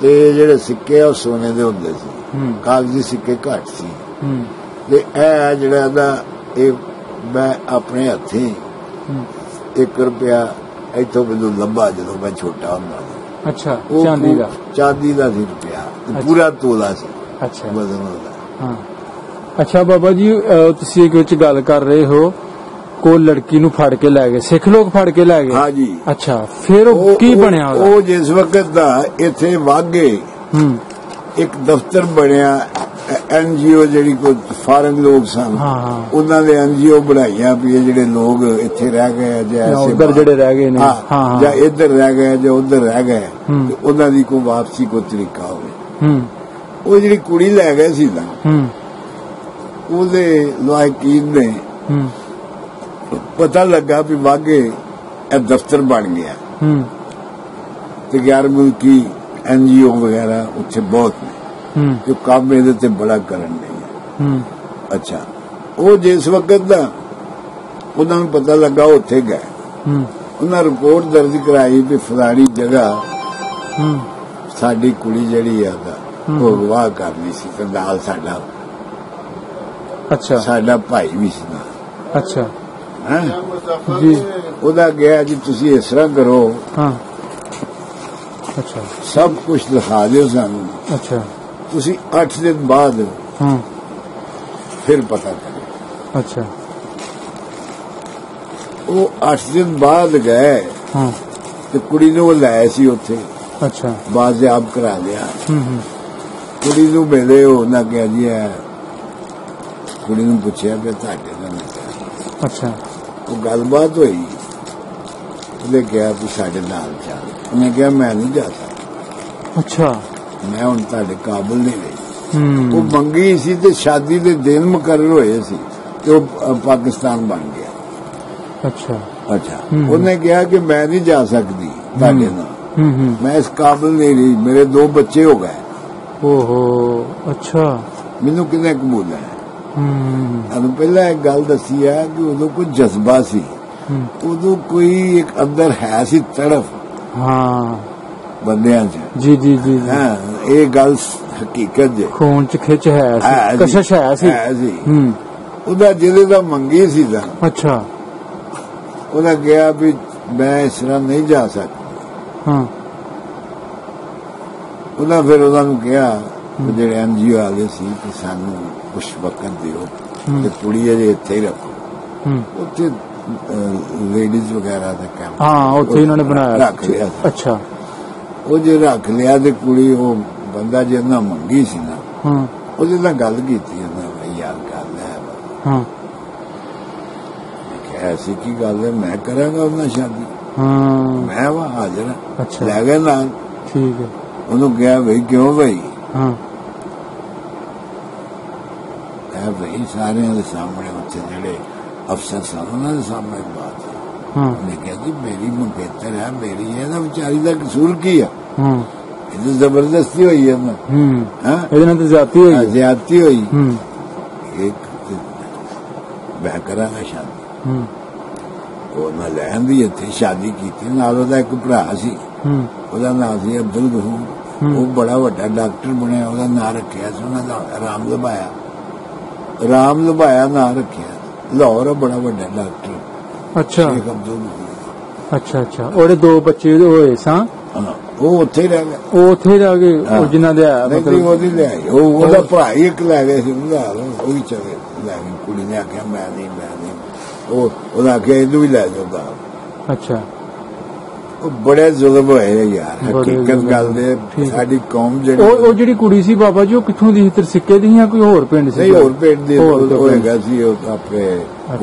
ਤੇ ਜਿਹੜੇ ਸਿੱਕੇ ਉਹ ਸੋਨੇ ਦੇ ਹੁੰਦੇ ਸੀ। ਕਾਗਜ਼ੀ ਸਿੱਕੇ ਘੱਟ ਸੀ। ਤੇ ਇਹ ਜਿਹੜਾ ਦਾ ਇਹ ਮੈਂ ਆਪਣੇ ਹੱਥੀਂ 1 ਰੁਪਇਆ ਇੱਥੋਂ ਮੈਨੂੰ ਲੱਭਾ ਜਦੋਂ ਮੈਂ ਛੋਟਾ ਹੁੰਦਾ ਸੀ। ਅੱਛਾ, ਚਾਂਦੀ ਦਾ? ਚਾਂਦੀ ਦਾ ਸੀ ਰੁਪਇਆ, ਪੂਰਾ ਤੋਲਾ ਸੀ। ਅੱਛਾ, ਵਜ਼ਨ ਉਹਦਾ। ਹਾਂ। ਅੱਛਾ ਬਾਬਾ ਜੀ, ਤੁਸੀਂ ਇੱਕ ਵਿੱਚ ਗੱਲ ਕਰ ਰਹੇ ਹੋ ਕੋ ਲੜਕੀ ਨੂੰ ਫੜ ਕੇ ਲੈ ਗਏ, ਸਿੱਖ ਲੋਕ ਫੜ ਕੇ ਲੈ ਗਏ? ਹਾਂ ਜੀ। ਅੱਛਾ, ਫਿਰ ਉਹ ਕੀ ਬਣਿਆ? ਉਹ ਜਿਸ ਵਕਤ ਦਾ ਇੱਥੇ ਵਾਗੇ ਇੱਕ ਦਫ਼ਤਰ ਬਣਿਆ, NGO ਜਿਹੜੀ ਕੋਈ ਫਾਰਨ ਲੋਕ ਸਨ, ਉਹਨਾਂ ਦੇ NGO ਬਣਾਈਆਂ ਵੀ ਜਿਹੜੇ ਲੋਕ ਇੱਥੇ ਰਹਿ ਗਏ ਜਾਂ ਉੱਧਰ ਜਿਹੜੇ ਰਹਿ ਗਏ ਨੇ, ਜਾਂ ਇੱਧਰ ਰਹਿ ਗਏ ਜਾਂ ਉੱਧਰ ਰਹਿ ਗਏ, ਤੇ ਉਹਨਾਂ ਦੀ ਕੋਈ ਵਾਪਸੀ ਕੋਈ ਤਰੀਕਾ ਹੋਵੇ। ਉਹ ਜਿਹੜੀ ਕੁੜੀ ਲੈ ਗਏ ਸੀ ਨਾ, ਉਹਦੇ ਲਾਇਕੀਨ ਨੇ ਪਤਾ ਲੱਗਾ ਵੀ ਵਾਗੇ ਇਹ ਦਫ਼ਤਰ ਬਣ ਗਿਆ ਤੇ ਗੈਰ ਮੁਲਕੀ NGO ਵਗੈਰਾ ਉੱਥੇ ਬਹੁਤ ਨੇ ਜੋ ਕੰਮ ਇਹਦੇ ਤੇ ਬੜਾ ਕਰਨ ਲਈ। ਅੱਛਾ, ਉਹ ਜਿਸ ਵਕਤ ਦਾ ਉਹਨਾਂ ਨੂੰ ਪਤਾ ਲੱਗਾ ਉੱਥੇ ਗਏ, ਉਹਨਾਂ ਰਿਪੋਰਟ ਦਰਜ ਕਰਾਈ ਵੀ ਫਲਾਣੀ ਜਗ੍ਹਾ ਸਾਡੀ ਕੁੜੀ ਜਿਹੜੀ ਆ ਉਹ ਅਗਵਾ ਕਰਨੀ ਸੀ ਤੇ ਨਾਲ ਸਾਡਾ ਅੱਛਾ ਸਾਡਾ ਭਾਈ ਵੀ ਸੀ ਨਾ। ਅੱਛਾ ਹੈ ਜੀ ਉਹਦਾ ਗਿਆ ਜੀ ਤੁਸੀਂ ਇਸ ਤਰ੍ਹਾਂ ਕਰੋ ਹਾਂ ਅੱਛਾ ਸਭ ਕੁਝ ਦਿਖਾ ਦਿਓ ਸਾਨੂੰ ਅੱਛਾ ਤੁਸੀਂ 8 ਦਿਨ ਬਾਅਦ ਹਾਂ ਫਿਰ ਪਤਾ ਕਰੋ ਅੱਛਾ ਉਹ 8 ਦਿਨ ਬਾਅਦ ਗਏ ਹਾਂ ਤੇ ਕੁੜੀ ਨੂੰ ਉਹ ਲਾਇਆ ਸੀ ਉੱਥੇ ਅੱਛਾ ਬਾਜ਼ਿਆਬ ਕਰਾ ਲਿਆ ਹੂੰ ਕੁੜੀ ਨੂੰ ਮਿਲੇ ਉਹਨਾਂ ਕਿਹਾ ਜੀ ਹੈ ਕੁੜੀ ਨੂੰ ਪੁੱਛਿਆ ਕਿ ਤੁਹਾਡੇ ਨਾਲ ਅੱਛਾ ਉਹ ਗੱਲਬਾਤ ਹੋਈ ਉਹਨੇ ਕਿਹਾ ਵੀ ਸਾਡੇ ਨਾਲ ਚੱਲ ਉਹਨੇ ਕਿਹਾ ਮੈਂ ਨਹੀਂ ਜਾ ਸਕਦਾ ਅੱਛਾ ਮੈਂ ਹੁਣ ਤੁਹਾਡੇ ਕਾਬਲ ਨਹੀਂ ਰਹੀ ਹੂੰ ਉਹ ਮੰਗੀ ਸੀ ਤੇ ਸ਼ਾਦੀ ਦੇ ਦਿਨ ਮੁਕਰਰ ਹੋਏ ਸੀ ਤੇ ਉਹ ਪਾਕਿਸਤਾਨ ਬਣ ਗਿਆ ਅੱਛਾ ਅੱਛਾ ਉਹਨੇ ਕਿਹਾ ਕਿ ਮੈਂ ਨਹੀਂ ਜਾ ਸਕਦੀ ਤੁਹਾਡੇ ਨਾਲ ਹੂੰ ਮੈਂ ਇਸ ਕਾਬਲ ਨਹੀਂ ਰਹੀ ਮੇਰੇ 2 ਬੱਚੇ ਹੋ ਗਏ ਓਹੋ ਅੱਛਾ ਮੈਨੂੰ ਕਿਹਨੇ ਕਬੂਲਿਆ ਹੂੰ ਤੁਹਾਨੂੰ ਪਹਿਲਾਂ ਇੱਕ ਗੱਲ ਦੱਸੀ ਹੈ ਕਿ ਉਦੋਂ ਕੋਈ ਜਜ਼ਬਾ ਸੀ ਉਦੋਂ ਕੋਈ ਇੱਕ ਅੰਦਰ ਹੈ ਸੀ ਤੜਫ ਹਾਂ ਬੰਦਿਆਂ 'ਚ ਜੀ ਜੀ ਜੀ ਹਾਂ ਇਹ ਗੱਲ ਹਕੀਕਤ ਜੇ ਖੂਨ ਚ ਖਿੱਚ ਹੈ ਸੀ ਕਸ਼ਸ਼ ਹੈ ਸੀ ਹੂੰ ਉਹਦਾ ਜਿਹਦੇ ਦਾ ਮੰਗੀ ਸੀ ਦਾ ਅੱਛਾ ਉਹਦਾ ਗਿਆ ਵੀ ਮੈਂ ਇਸ ਤਰ੍ਹਾਂ ਨਹੀਂ ਜਾ ਸਕਦਾ ਹਾਂ ਉਹਦਾ ਫਿਰ ਉਹਨਾਂ ਨੂੰ ਕਿਹਾ ਜਿਹੜੇ ਐਨਜੀਓ ਵਾਲੇ ਸੀ ਕਿ ਸਾਨੂੰ ਕੁਝ ਵਕਤ ਦਿਓ ਤੇ ਕੁੜੀ ਅਜੇ ਇੱਥੇ ਹੀ ਰੱਖੋ ਉੱਥੇ ਲੇਡੀਜ਼ ਵਗੈਰਾ ਦਾ ਕੰਮ ਹਾਂ ਉੱਥੇ ਇਹਨਾਂ ਨੇ ਬਣਾਇਆ ਰੱਖ ਲਿਆ ਅੱਛਾ ਉਹ ਜੇ ਰੱਖ ਲਿਆ ਤੇ ਕੁੜੀ ਉਹ ਬੰਦਾ ਜਿਹਨਾਂ ਮੰਗੀ ਸੀ ਨਾ ਹਾਂ ਉਹਦੇ ਨਾਲ ਗੱਲ ਕੀਤੀ ਉਹਨਾਂ ਨੇ ਯਾਰ ਗੱਲ ਹੈ ਹਾਂ ਐਸੀ ਕੀ ਗੱਲ ਹੈ ਮੈਂ ਕਰਾਂਗਾ ਉਹਨਾਂ ਸ਼ਾਦੀ ਹਾਂ ਮੈਂ ਵਾ ਹਾਜ਼ਰ ਅੱਛਾ ਲੈ ਗਏ ਨਾਲ ਠੀਕ ਹੈ ਉਹਨੂੰ ਕਿਹਾ ਬਈ ਕਿਉਂ ਬਈ ਹਾਂ ਬਈ ਸਾਰਿਆਂ ਦੇ ਸਾਹਮਣੇ ਉੱਥੇ ਜਿਹੜੇ ਅਫਸਰ ਸਨ ਉਹਨਾਂ ਦੇ ਸਾਹਮਣੇ ਬਾਤ ਹਾਂ ਉਹਨੇ ਕਿਹਾ ਜੀ ਮੇਰੀ ਮੰਗੇਤਰ ਹੈ ਮੇਰੀ ਇਹਦਾ ਵਿਚਾਰੀ ਦਾ ਕਸੂਰ ਕੀ ਆ ਹਾਂ ਇਹ ਜ਼ਬਰਦਸਤੀ ਹੋਈ ਹੈ ਨਾ ਹਾਂ ਇਹਦੇ ਨਾਲ ਤਾਂ ਜ਼ਿਆਦਤੀ ਹੋਈ ਜ਼ਿਆਦਤੀ ਹੋਈ ਇੱਕ ਮੈਂ ਕਰਾਂਗਾ ਸ਼ਾਦੀ ਉਹ ਨਾ ਲੈਣ ਦੀ ਇੱਥੇ ਸ਼ਾਦੀ ਕੀਤੀ ਨਾਲ ਉਹਦਾ ਇੱਕ ਭਰਾ ਸੀ ਉਹਦਾ ਨਾਮ ਸੀ ਅਬਦੁਲ ਗਫੂਰ ਉਹ ਬੜਾ ਵੱਡਾ ਡਾਕਟਰ ਬਣਿਆ ਉਹਦਾ ਨਾਂ ਰੱਖਿਆ ਸੀ ਉਹਨਾਂ ਦਾ ਰਾਮ ਲੁਭਾਇਆ ਨਾਂ ਰੱਖਿਆ ਲਾਹੌਰ ਬੜਾ ਵੱਡਾ ਡਾਕਟਰ ਅੱਛਾ ਸ਼ੇਖ ਅਬਦੁਲ ਗਫੂਰ ਅੱਛਾ ਅੱਛਾ ਉਹਦੇ 2 ਬੱਚੇ ਹੋਏ ਸਾਂ ਉਹ ਉੱਥੇ ਹੀ ਰਹਿ ਗਿਆ ਉਹ ਉੱਥੇ ਰਹਿ ਗਏ ਉਹ ਜਿਨ੍ਹਾਂ ਦੇ ਮਤਲਬ ਉਹਦੀ ਲੈ ਉਹਦਾ ਭਰਾ ਹੀ ਇੱਕ ਲੈ ਗਿਆ ਸੀ ਉਹ ਵੀ ਚਲੇ ਲੈ ਗਈ ਕੁੜੀ ਨੇ ਆਖਿਆ ਮੈਂ ਨਹੀਂ ਉਹਦਾ ਆਖਿਆ ਇਹਨੂੰ ਵੀ ਲੈ ਜਾਓ ਬਾਹਰ ਅੱਛਾ ਉਹ ਬੜੇ ਜ਼ੁਲਮ ਹੋਏ ਯਾਰ ਹਕੀਕਤ ਗੱਲ ਦੇ ਸਾਡੀ ਕੌਮ ਜਿਹੜੀ ਉਹ ਜਿਹੜੀ ਕੁੜੀ ਸੀ ਬਾਬਾ ਜੀ ਉਹ ਕਿੱਥੋਂ ਦੀ ਤਰਸਿੱਕੇ ਦੀ ਜਾਂ ਕੋਈ ਹੋਰ ਪਿੰਡ ਸੀ ਨਹੀਂ ਹੋਰ ਪਿੰਡ ਦੀ ਹੋਏਗਾ ਸੀ ਉਹ ਆਪਣੇ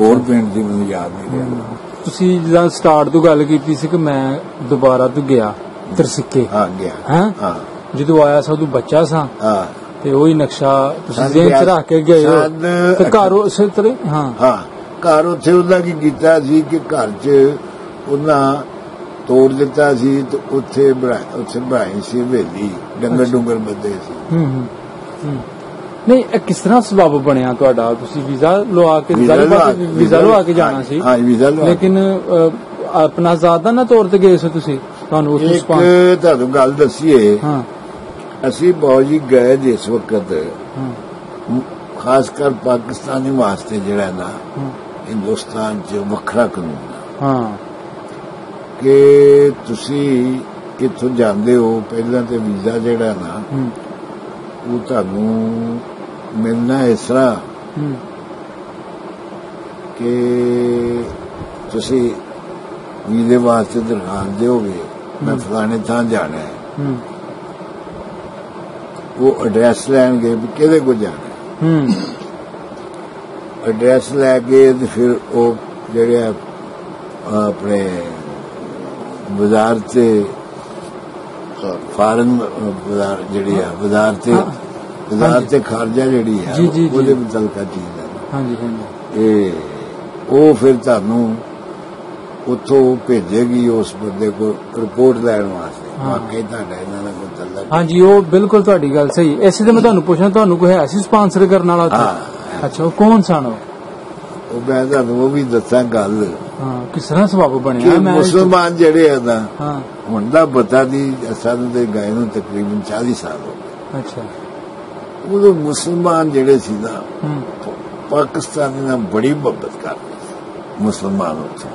ਹੋਰ ਪਿੰਡ ਦੀ ਮੈਨੂੰ ਯਾਦ ਨਹੀਂ ਰਿਹਾ ਤੁਸੀਂ ਜਦੋਂ ਸਟਾਰਟ ਤੋਂ ਗੱਲ ਕੀਤੀ ਸੀ ਕਿ ਮੈਂ ਦੁਬਾਰਾ ਤੋਂ ਗਿਆ ਤਰਸਿੱਕੇ ਹਾਂ ਗਿਆ ਹਾਂ ਜਦੋਂ ਆਇਆ ਸੀ ਉਦੋਂ ਬੱਚਾ ਸਾਂ ਹਾਂ ਤੇ ਉਹੀ ਨਕਸ਼ਾ ਤੁਸੀਂ ਜ਼ਿਹਨ ਚ ਰੱਖ ਕੇ ਗਏ ਹੋ ਤੇ ਘਰ ਉਸੇ ਤਰ੍ਹਾਂ ਹਾਂ ਘਰ ਉੱਥੇ ਉਹਨਾਂ ਕੀ ਕੀਤਾ ਸੀ ਕਿ ਘਰ 'ਚ ਉਹਨਾਂ ਤੋੜ ਦਿੱਤਾ ਸੀ ਤੇ ਉੱਥੇ ਬਣਾਈ ਸੀ ਹਵੇਲੀ ਡੰਗਰ ਬੰਦੇ ਸੀ ਨਹੀਂ ਇਹ ਕਿਸ ਤਰ੍ਹਾਂ ਸਬਬ ਬਣਿਆ ਤੁਹਾਡਾ ਤੁਸੀਂ ਵੀਜ਼ਾ ਲਵਾ ਕੇ ਜਾਣਾ ਸੀ ਹਾਂ ਵੀਜ਼ਾ ਲਵਾ ਲੇਕਿਨ ਆਪਣਾ ਜ਼ਾਦਾ ਨਾ ਤੌਰ ਤੇ ਗਏ ਸੀ ਤੁਸੀਂ ਤੁਹਾਨੂੰ ਉਸ ਇੱਕ ਤੁਹਾਨੂੰ ਗੱਲ ਦੱਸੀਏ ਹਾਂ ਅਸੀਂ ਬਹੁਤ ਜੀ ਗਏ ਜਿਸ ਵਕਤ ਖਾਸ ਕਰ ਪਾਕਿਸਤਾਨੀ ਵਾਸਤੇ ਜਿਹੜਾ ਨਾ ਹਿੰਦੁਸਤਾਨ 'ਚ ਵੱਖਰਾ ਕਾਨੂੰਨ ਹਾਂ ਕਿ ਤੁਸੀਂ ਇੱਥੋਂ ਜਾਂਦੇ ਹੋ ਪਹਿਲਾਂ ਤੇ ਵੀਜ਼ਾ ਜਿਹੜਾ ਨਾ ਉਹ ਤੁਹਾਨੂੰ ਮਿਲਣਾ ਇਸ ਤਰ੍ਹਾਂ ਕਿ ਤੁਸੀਂ ਵੀਜ਼ੇ ਵਾਸਤੇ ਦਰਖਾਸਤ ਦਿਓਗੇ ਮੈਂ ਫਲਾਣੇ ਥਾਂ ਜਾਣਾ ਹੈ ਉਹ ਐਡਰੈਸ ਲੈਣਗੇ ਵੀ ਕਿਹਦੇ ਕੋਲ ਜਾਣਾ ਐਡਰੈਸ ਲੈ ਕੇ ਤੇ ਫਿਰ ਉਹ ਜਿਹੜੇ ਆਪਣੇ ਬਾਜ਼ਾਰ ਤੇ ਫਾਰਨ ਬਾਜ਼ਾਰ ਜਿਹੜੀ ਆ ਬਾਜ਼ਾਰ ਤੇ ਖਰਜਾ ਜਿਹੜੀ ਹੈ ਉਹਦੇ ਮੁਤਲਕਾ ਚੀਜ਼ ਹੈ ਹਾਂਜੀ ਉਹ ਫਿਰ ਤੁਹਾਨੂੰ ਉੱਥੋਂ ਭੇਜੇਗੀ ਉਸ ਬੰਦੇ ਕੋਲ ਰਿਪੋਰਟ ਲੈਣ ਵਾਸਤੇ ਵਾਕਈ ਤੁਹਾਡਾ ਇਹਨਾਂ ਨਾਲ ਕੋਈ ਤਲਕ ਹਾਂਜੀ ਉਹ ਬਿਲਕੁਲ ਤੁਹਾਡੀ ਗੱਲ ਸਹੀ ਇਸੇ ਤੇ ਮੈਂ ਤੁਹਾਨੂੰ ਪੁੱਛਣਾ ਤੁਹਾਨੂੰ ਕੋਈ ਹੈ ਸੀ ਸਪਾਂਸਰ ਕਰਨ ਵਾਲਾ ਅੱਛਾ ਉਹ ਕੌਣ ਸਨ ਉਹ ਮੈਂ ਤੁਹਾਨੂੰ ਉਹ ਵੀ ਦੱਸਾਂ ਗੱਲ ਕਿਸ ਤਰ੍ਹਾਂ ਸਬਬ ਬਣਿਆ ਮੁਸਲਮਾਨ ਜਿਹੜੇ ਆ ਨਾ ਹੁਣ ਦਾ ਪਤਾ ਨਹੀਂ ਸਾਨੂੰ ਦੇ ਗਏ ਨੂੰ ਤਕਰੀਬਨ 40 ਸਾਲ ਹੋ ਗਏ ਅੱਛਾ ਉਦੋਂ ਮੁਸਲਮਾਨ ਜਿਹੜੇ ਸੀ ਨਾ ਪਾਕਿਸਤਾਨੀ ਨਾਲ ਬੜੀ ਮੁਹੱਬਤ ਕਰਦੇ मुसलमान उत्थों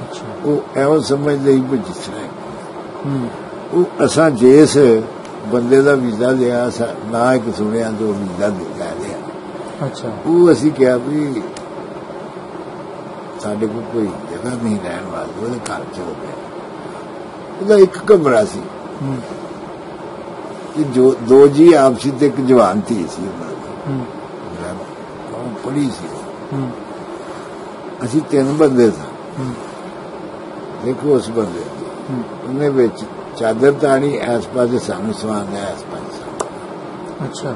अच्छा वो एवं समझते ही भी जिस तरह हम्म वो असा जिस बंदे का वीजा लिया ना एक सुनिया तो वीजा लै लिया अच्छा वो असी क्या भी साडे को कोई जगह नहीं रहने वाली वो घर च हो गया ਉਹਦਾ ਇੱਕ ਕਮਰਾ ਸੀ ਕਿ ਜੋ ਦੋ ਜੀ ਆਪਸੀ ਤੇ ਇੱਕ ਜਵਾਨ ਧੀ ਸੀ ਉਹਨਾਂ ਦੀ ਪੜੀ ਸੀ ਅਸੀਂ ਤਿੰਨ ਬੰਦੇ ਸਾਂ ਦੇਖੋ ਉਸ ਬੰਦੇ ਉਹਨੇ ਵਿੱਚ ਚਾਦਰ ਤਾਣੀ ਇਸ ਪਾਸੇ ਸਾਨੂੰ ਸਵਾਨ ਹੈ ਇਸ ਪਾਸੇ अच्छा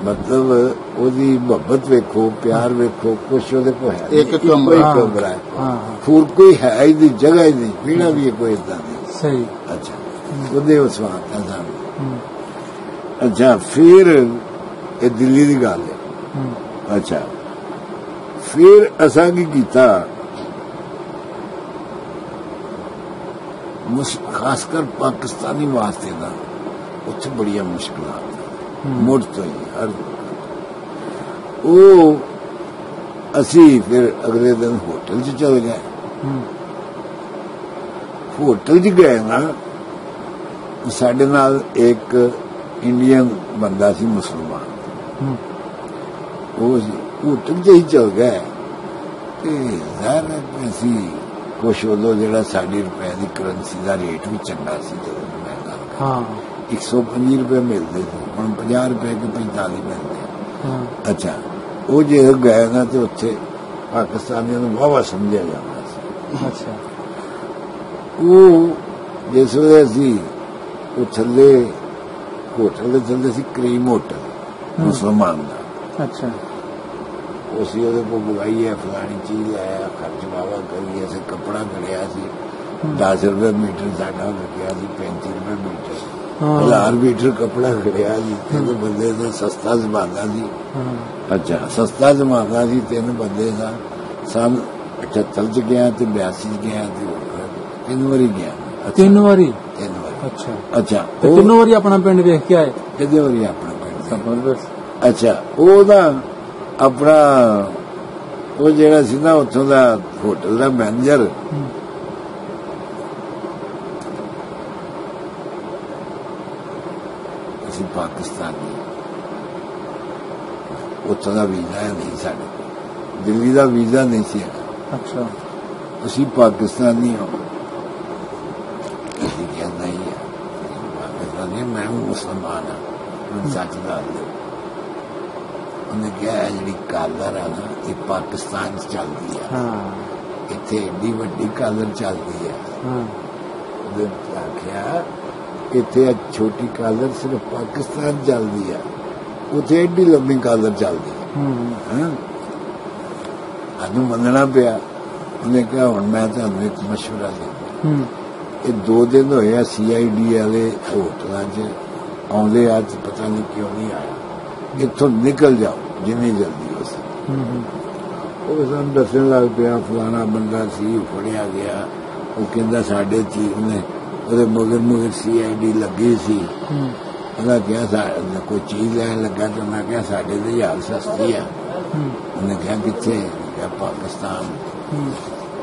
मतलब ਉਹਦੀ ਮੁਹੱਬਤ ਵੇਖੋ ਪਿਆਰ ਵੇਖੋ ਕੁਛ ਉਹਦੇ ਕੋਲ ਹੈ ਇੱਕ ਕਮਰਾ ਹੈ हाँ ਹੋਰ ਕੋਈ ਹੈ ਇਹਦੀ ਜਗ੍ਹਾ ਹੀ ਨਹੀਂ ਪੀਣਾ ਵੀ ਕੋਈ ਇਦਾਂ ਨਹੀਂ सही अच्छा ਉਹਦੇ ਉਸ ਵਾਂਤਾ ਸਾਨੂੰ अच्छा फिर ਇਹ ਦਿੱਲੀ ਦੀ ਗੱਲ ਹੈ अच्छा फिर ਅਸਾਂ ਕੀ ਕੀਤਾ खासकर पाकिस्तानी वास्ते ना उत्थे बड़िया मुश्किल मुड़ तो ही हर वो असी फिर अगले दिन होटल च चल गए होटल च गए ना साडे नाल एक इंडियन बंदा सी मुसलमान वो होटल च ही चल गए जाहिर है कि असी कुछ उदो जो साड़ी रुपए की करंसी का रेट भी चंगा सी जो मैं गल कर 125 रुपए मिलते थे हम 50 रुपए के 45 मिलते अच्छा वो जो गए ना तो उत्थे पाकिस्तानियों को वाहवा समझा जाता अच्छा वो जिस वे असी थले होटल के थले सी क्रीम होटल मुसलमान का अच्छा उसी ਉਹਦੇ को बुलाई है फलानी चीज लाया खर्च वावा करिए से कपड़ा खड़िया सी 10 रुपए मीटर साडा लग्या सी 35 रुपए मीटर 1000 मीटर कपड़ा खड़िया सी तीन बंदे का सस्ता जमाना सी अच्छा सस्ता जमाना सी तीन बंदे का सन 78 च गया तो 82 च गया तीन बारी गया तीन बारी अच्छा अच्छा तीनों बारी अपना पिंड वेख के आए कितने बारी अपना पिंड जबरदस्त अच्छा वो ना अपना वो जेड़ा सी ना उत्थों दा होटल दा मैनेजर असी पाकिस्तानी उत्थों दा वीजा नहीं साडे दिल्ली दा वीजा नहीं सी अच्छा असी पाकिस्तानी हो असी क्या नहीं है पाकिस्तानी मैं मुसलमान हाँ सच दस दो उन्हें क्या है जी कालर है ना ये पाकिस्तान चलती है इतने एडी वड्डी कालर चलती है आख्या इतने छोटी कालर सिर्फ पाकिस्तान चलती है उथे एडी लंबी कालर चलती है अनु मनना पिया उन्हें कहा हूं मैं तुहानू एक मशवरा देना ये 2 दिन होया CID वाले होटलों च आउंदे आज पता नहीं क्यों नहीं आया इथों निकल जाओ जिन्नी जल्दी हो सके सन दसन लग पिया फलाना बंदा सी फड़िया गया वो कहता साडे चीज ने ਉਹਦੇ मगर CID लगी सी ਉਹਦਾ ਕਿਹਾ कोई चीज लैन लगा तो मैं क्या साडे ते यार सस्ती है उन्हें कहा किथे क्या पाकिस्तान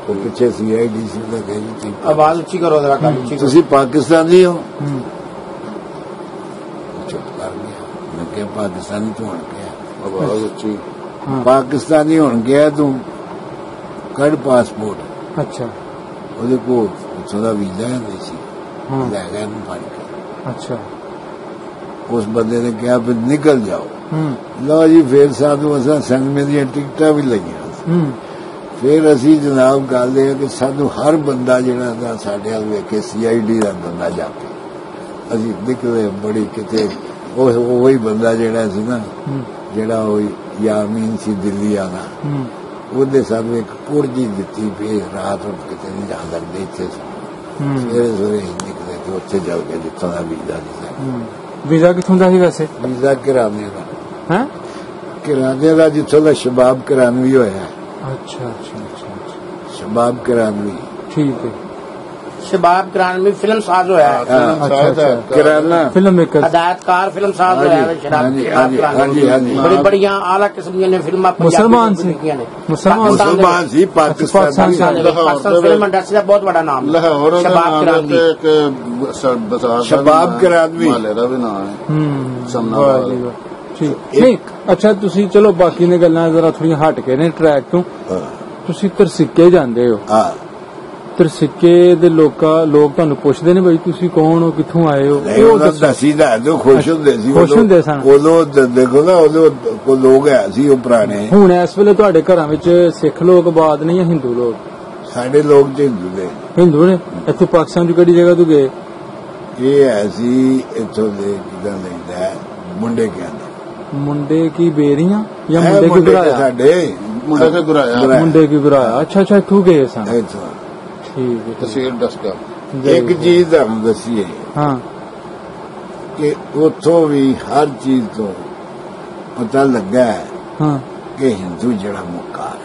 वो पिछे CID सी ਉਹਦਾ कहा जी आवाज उच्ची करो जरा काम उच्ची ਤੁਸੀਂ पाकिस्तानी हो चुप कर गया मैं क्या पाकिस्तानी तो होने गया आवाज उच्ची पाकिस्तानी होने गया तू कड़ पासपोर्ट अच्छा ਉਹਦੇ को ਉੱਥੋਂ ਦਾ ਵੀਜ਼ਾ ਨਹੀਂ ਸੀ ਲੈ ਗਿਆ ਇਹਨੂੰ ਫੜ ਕੇ अच्छा उस बंदे ने कहा फिर निकल जाओ लो जी फिर साधु असा संगमे दी टिकटा भी लगिया फिर असी जनाब गल है कि सानू हर बंदा जिहड़ा साडे वाल वेखे CID दा बंदा जाके असी निकले बड़ी किते वही बंदा जिहड़ा सी ना जिहड़ा यामीन सी दिल्ली आना ਉਹਦੇ ਸਾਨੂੰ ਇੱਕ ਪੁਰਜੀ ਦਿੱਤੀ ਵੀ ਰਾਤ ਨੂੰ ਕਿਤੇ ਨਹੀਂ ਜਾ ਸਕਦੇ ਇੱਥੇ ਸਵੇਰੇ ਸਵੇਰੇ ਨਿਕਲੇ ਤੇ ਉੱਥੇ ਜਾ ਕੇ ਜਿੱਥੋਂ ਦਾ ਵੀਜ਼ਾ ਸੀ ਵੀਜ਼ਾ ਕਿੱਥੋਂ ਦਾ ਸੀ ਵੈਸੇ ਵੀਜ਼ਾ ਕਿਰਾਣੇ ਦਾ ਹੈ ਕਿਰਾਣੇ ਦਾ ਜਿੱਥੋਂ ਦਾ ਸ਼ਬਾਬ ਕਿਰਾਨਵੀ ਹੋਇਆ अच्छा अच्छा अच्छा अच्छा शबाब किरानवी ठीक है शबाब करानी फिल्म साज होया है, अच्छा फिल्म मेकर हदायतकार फिल्म साज होया है। शबाब करानी बड़ी बढ़िया आला किस्म दी फिल्मां मुसलमान सी मुसलमान सी पाकिस्तान फिल्म इंडस्ट्री का बहुत बड़ा नाम लाहौर शबाब करानी। शबाब करानी ਠੀਕ ਨਹੀਂ ਅੱਛਾ ਤੁਸੀਂ ਚਲੋ ਬਾਕੀ ਨੇ ਗੱਲਾਂ ਜ਼ਰਾ ਥੋੜੀਆਂ ਹਟ ਕੇ ਨੇ ਟਰੈਕ ਤੋਂ ਤੁਸੀਂ ਤਰਸਿੱਕੇ ਜਾਂਦੇ ਹੋ ਹਾਂ ਤਰਸਿੱਕੇ ਦੇ ਲੋਕ ਤੁਹਾਨੂੰ ਪੁੱਛਦੇ ਨੇ ਬਈ ਤੁਸੀਂ ਕੌਣ ਹੋ ਕਿੱਥੋਂ ਆਏ ਹੋ ਉਹ ਦੱਸੀਦਾ ਜੋ ਖੁਸ਼ ਹੁੰਦੇ ਸਨ ਉਦੋਂ ਦੇਖੋ ਨਾ ਉਦੋਂ ਕੋ ਲੋਕ ਹੈ ਸੀ ਉਹ ਪੁਰਾਣੇ ਹੁਣ ਇਸ ਵੇਲੇ ਤੁਹਾਡੇ ਘਰਾਂ ਵਿੱਚ ਸਿੱਖ ਲੋਕ ਆਬਾਦ ਨੇ ਜਾਂ ਹਿੰਦੂ ਲੋਕ ਸਾਡੇ ਲੋਕ ਤੇ ਹਿੰਦੂ ਨੇ ਇੱਥੇ ਪਾਕਿਸਤਾਨ ਚ ਕਿਹੜੀ ਜਗ੍ਹਾ ਤੋਂ ਗਏ ਇਹ ਹੈ ਸੀ ਇੱਥੋਂ ਦੇ ਕਿਦਾਂ ਲੈਂਦਾ ਮੁੰਡੇ ਕਹਿੰਦੇ ਮੁੰਡੇ ਕੀ ਬੇਰੀਆਂ ਜਾਂ ਮੁੰਡੇ ਕੀ ਗੁਰਾਇਆ ਸਾਡੇ ਮੁੰਡੇ ਕੀ ਗੁਰਾਇਆ ਅੱਛਾ ਅੱਛਾ ਇੱਥੋਂ ਗਏ ਸਨ ਠੀਕ ਹੈ ਤਹਿਸੀਲ ਡਸਕਾ ਇੱਕ ਚੀਜ਼ ਤੁਹਾਨੂੰ ਦੱਸੀਏ ਹਾਂ ਕਿ ਉੱਥੋਂ ਵੀ ਹਰ ਚੀਜ਼ ਤੋਂ ਪਤਾ ਲੱਗਾ ਹਾਂ ਕਿ ਹਿੰਦੂ ਜਿਹੜਾ ਮੁਕਾਰ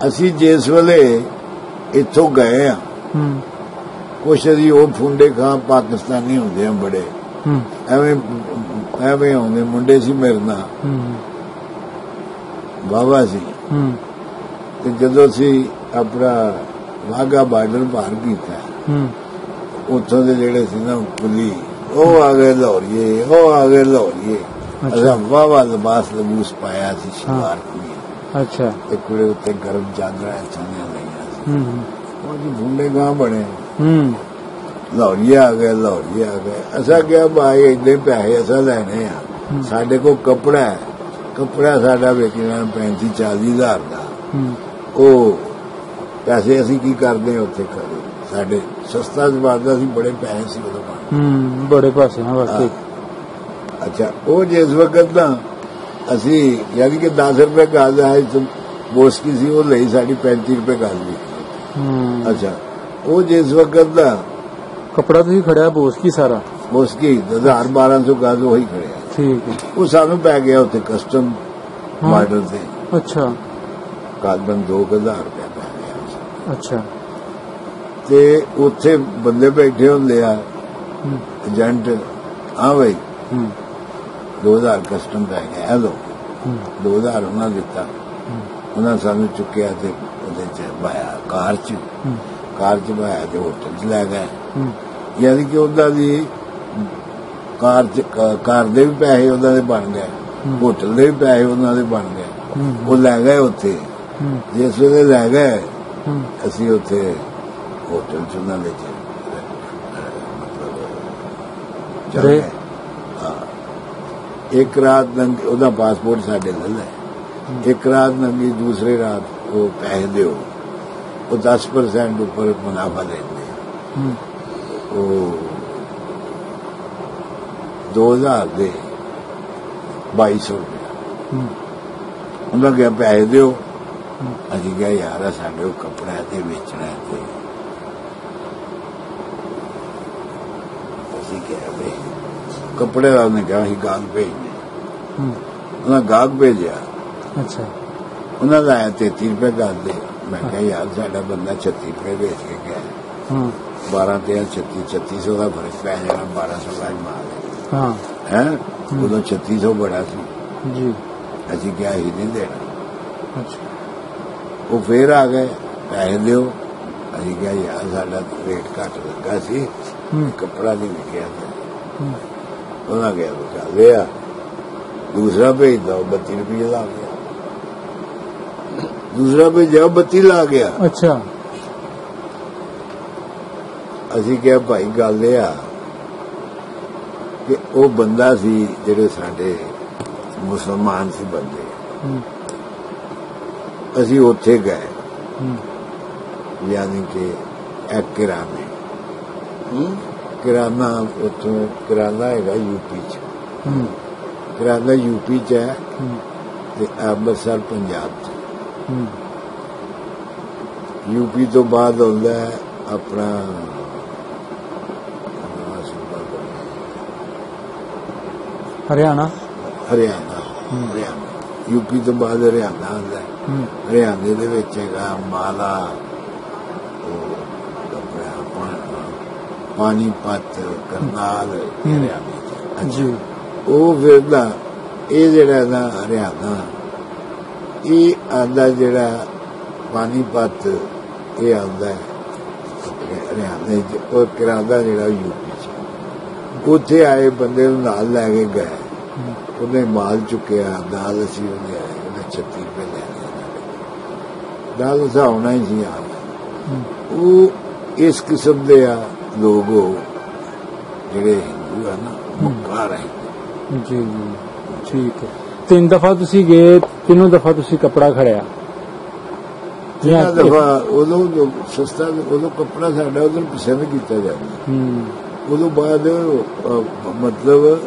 ਅਸੀਂ ਜਿਸ ਵੇਲੇ ਇੱਥੋਂ ਗਏ ਆ ਕੁਛ ਅਸੀਂ ਉਹ ਫੁੰਡੇ ਖਾਂ ਪਾਕਿਸਤਾਨੀ ਹੁੰਦੇ ਆ ਬੜੇ ਐਵੇਂ ਆਉਂਦੇ ਮੁੰਡੇ ਸੀ ਮੇਰੇ ਨਾਲ ਬਾਬਾ ਸੀ ਤੇ ਜਦੋਂ ਅਸੀਂ ਆਪਣਾ ਵਾਘਾ ਬਾਰਡਰ ਪਾਰ ਕੀਤਾ ਉੱਥੋਂ ਦੇ ਜਿਹੜੇ ਸੀ ਨਾ ਕੁਲੀ ਉਹ ਆ ਗਏ ਲਾਹੌਰੀਏ ਅਸਾਂ ਵਾਵਾ ਲਿਬਾਸ ਲਬੂਸ ਪਾਇਆ ਸੀ ਸ਼ਿਕਾਰ ਕੁੜੀ ਅੱਛਾ ਤੇ ਕੁੜੇ ਉੱਤੇ ਗਰਮ ਚਾਦਰਾਂ ਛਾਨੀਆਂ ਲਈਆਂ ਸੀ ਉਹ ਜੀ ਫੁੰਡੇ ਗਾਂ ਬਣੇ ਲਾਹੌਰੀਏ ਆ ਗਏ ਅਸਾਂ ਕਿਹਾ ਭਾਈ ਇੰਨੇ ਪੈਸੇ ਅਸਾਂ ਲੈਣੇ ਆ ਸਾਡੇ ਕੋਲ ਕੱਪੜਾ ਸਾਡਾ ਵੇਚਣਾ 35-40 ਹਜ਼ਾਰ ਦਾ ਉਹ ਪੈਸੇ ਅਸੀਂ ਕੀ ਕਰਦੇ ਉੱਥੇ ਕਰੇ ਸਾਡੇ ਸਸਤਾ ਜਵਾਦਾ ਸੀ ਬੜੇ ਪੈਸੇ ਸੀ ਉਦੋਂ ਬੜੇ ਪੈਸੇ ਹਾਂ ਵਾਕਈ ਅੱਛਾ ਉਹ ਜਿਸ ਵਕਤ ਨਾ ਅਸੀਂ ਯਾਨੀ ਕਿ 10 ਰੁਪਏ ਗਾਲ ਹੈ ਬੋਸਕੀ ਸੀ ਉਹ ਲਈ ਸਾਡੀ 35 ਰੁਪਏ ਗਾਲ ਵੀ ਅੱਛਾ ਉਹ ਜਿਸ ਵਕਤ ਦਾ ਕਪੜਾ ਤੁਸੀਂ ਖੜਿਆ ਬੋਸਕੀ ਸਾਰਾ ਬੋਸਕੀ 1200 ਗਾਜ ਉਹੀ ਖੜਿਆ ਠੀਕ ਹੈ ਉਹ ਸਾਨੂੰ ਪੈ ਗਿਆ ਉੱਥੇ ਕਸਟਮ ਬਾਰਡਰ ਤੇ ਅੱਛਾ ਕਾਲਬਨ 2000 ਰੁਪਏ ਪੈ ਗਿਆ ਅੱਛਾ ਤੇ ਉੱਥੇ ਬੰਦੇ ਬੈਠੇ ਹੁੰਦੇ ਆ ਏਜੰਟ ਹਾਂ ਬਈ 2000 ਕਸਟਮ ਪੈ ਗਿਆ ਹੈਲੋ 2000 ਉਹਨਾਂ ਦਿੱਤਾ ਉਹਨਾਂ ਸਾਨੂੰ ਚੁੱਕਿਆ ਤੇ ਉਹਦੇ ਚ ਬਾਇਆ ਕਾਰ ਚ ਬਾਇਆ ਤੇ ਹੋਟਲ ਚ ਲੈ ਗਏ ਯਾਨੀ ਕਿ ਉਹਨਾਂ ਦੀ ਕਾਰ ਦੇ ਵੀ ਪੈਸੇ ਉਹਨਾਂ ਦੇ ਬਣ ਗਏ ਹੋਟਲ ਦੇ ਵੀ ਪੈਸੇ ਉਹਨਾਂ ਦੇ ਬਣ ਗਏ ਉਹ ਲੈ ਗਏ ਉੱਥੇ ਜਿਸ ਵੇਲੇ ਲੈ ਗਏ ਅਸੀਂ ਉੱਥੇ ਹੋਟਲ ਚ ਉਹਨਾਂ ਦੇ ਮਤਲਬ ਇੱਕ ਰਾਤ ਉਹਦਾ ਪਾਸਪੋਰਟ ਸਾਡੇ ਲੈ ਲੈ ਇੱਕ ਰਾਤ ਨੰਗੀ ਦੂਸਰੇ ਰਾਤ ਉਹ ਪੈਸੇ ਦਿਓ ਉਹ 10% ਉੱਪਰ ਮੁਨਾਫਾ ਲੈਂਦੇ ਉਹ 2000 ਦੇ 2200 ਰੁਪਏ ਉਹਨਾਂ ਕਿਹਾ ਪੈਸੇ ਦਿਓ ਅਸੀਂ ਕਿਹਾ ਯਾਰ ਸਾਡੇ ਕੋਲ ਕੱਪੜਾ ਤੇ ਵੇਚਣਾ ਤੇ ਅਸੀਂ ਕਿਹਾ ਬਈ ਕੱਪੜੇ ਦਾ ਉਹਨੇ ਕਿਹਾ ਅਸੀਂ ਗਾਹਕ ਭੇਜਨੇ ਉਹਨਾਂ ਗਾਹਕ ਭੇਜਿਆ ਅੱਛਾ ਉਹਨਾਂ ਦਾ ਆਇਆ 33 ਰੁਪਏ ਗਾਹਕ ਦੇ ਮੈਂ ਕਿਹਾ ਯਾਰ ਸਾਡਾ ਬੰਦਾ 36 ਰੁਪਏ ਵੇਚ ਕੇ ਗਿਆ 12 ਤੇ 3600 ਦਾ ਫਰਕ ਪੈ ਜਾਣਾ 1200 ਦਾ ਮਾਲ ਹੈ ਉਦੋਂ 3600 ਬੜਾ ਸੀ ਜੀ ਅਸੀਂ ਕਿਹਾ ਹੀ ਨਹੀਂ ਦੇਣਾ ਅੱਛਾ ਉਹ ਫੇਰ ਆ ਗਏ ਪੈਸੇ ਦਿਓ ਅਸੀਂ ਕਿਹਾ ਯਾਰ ਸਾਡਾ ਰੇਟ ਘੱਟ ਲੱਗਾ ਸੀ ਕੱਪੜਾ ਨਹੀਂ ਵਿਕਿਆ ਉਹਨਾਂ ਗਿਆ ਬਚਾ ਲਿਆ ਦੂਸਰਾ ਭੇਜਦਾ 32 ਰੁਪਏ ਲਾ ਗਿਆ ਦੂਸਰਾ ਭੇਜਿਆ 32 ਲਾ ਗਿਆ ਅੱਛਾ ਅਸੀਂ ਕਿਹਾ ਭਾਈ ਗੱਲ ਇਹ ਆ ਕਿ ਉਹ ਬੰਦਾ ਸੀ ਜਿਹੜੇ ਸਾਡੇ ਮੁਸਲਮਾਨ ਸੀ ਬੰਦੇ ਅਸੀਂ ਉੱਥੇ ਗਏ ਯਾਨੀ ਕਿ ਇੱਕ ਕਿਰਾਨਾ ਉੱਥੋਂ ਕਿਰਾਨਾ ਹੈਗਾ ਯੂਪੀ ਚ ਕਿਰਾਨਾ ਯੂਪੀ ਚ ਹੈ ਤੇ ਅੰਮ੍ਰਿਤਸਰ ਪੰਜਾਬ ਚ ਯੂਪੀ ਤੋਂ ਬਾਅਦ ਆਉਂਦਾ ਆਪਣਾ ਹਰਿਆਣਾ ਯੂਪੀ ਤੋਂ ਬਾਅਦ ਹਰਿਆਣਾ ਆਉਂਦਾ ਹਰਿਆਣੇ ਦੇ ਵਿੱਚ ਹੈਗਾ ਮਾਲਾ ਪਾਣੀਪਤ, ਕਰਨਾਲ, ਹਰਿਆਣਾ ਜੀ। ਉਹ ਫਿਰ ਦਾ ਇਹ ਜਿਹੜਾ ਨਾ ਹਰਿਆਣਾ ਇਹ ਆਉਂਦਾ, ਜਿਹੜਾ ਪਾਣੀਪਤ ਇਹ ਆਉਂਦਾ ਹਰਿਆਣੇ ਚ, ਉਹ ਕਰਾਂਦਾ ਜਿਹੜਾ ਯੂਪੀ ਚ। ਉੱਥੇ ਆਏ ਬੰਦੇ ਨੂੰ ਨਾਲ ਲੈ ਕੇ ਗਏ, ਉਹਨੇ ਮਾਲ ਚੁੱਕਿਆ, ਨਾਲ ਅਸੀਂ ਉਹਨੇ ਆਏ, ਉਹਨੇ 36 ਰੁਪਏ ਲੈ ਲਏ, ਨਾਲ ਉਸਾ ਹੋਣਾ ਹੀ ਸੀ ਆ। ਉਹ ਇਸ ਕਿਸਮ ਦੇ ਆ ਲੋਕ ਜਿਹੜੇ ਹਿੰਦੂ ਆ ਨਾ, ਮੁੱਕਾ ਰਹੇ। ਜੀ ਜੀ, ਠੀਕ ਹੈ। 3 ਦਫਾ ਤੁਸੀਂ ਗਏ, 3 ਦਫਾ ਤੁਸੀਂ ਕੱਪੜਾ ਖੜਿਆ? 3 ਦਫਾ ਉਦੋਂ ਸਸਤਾ, ਉਦੋਂ ਕੱਪੜਾ ਸਾਡਾ ਉਧਰ ਪਸੰਦ ਕੀਤਾ ਜਾਂਦਾ। ਉਦੋਂ ਬਾਅਦ ਮਤਲਬ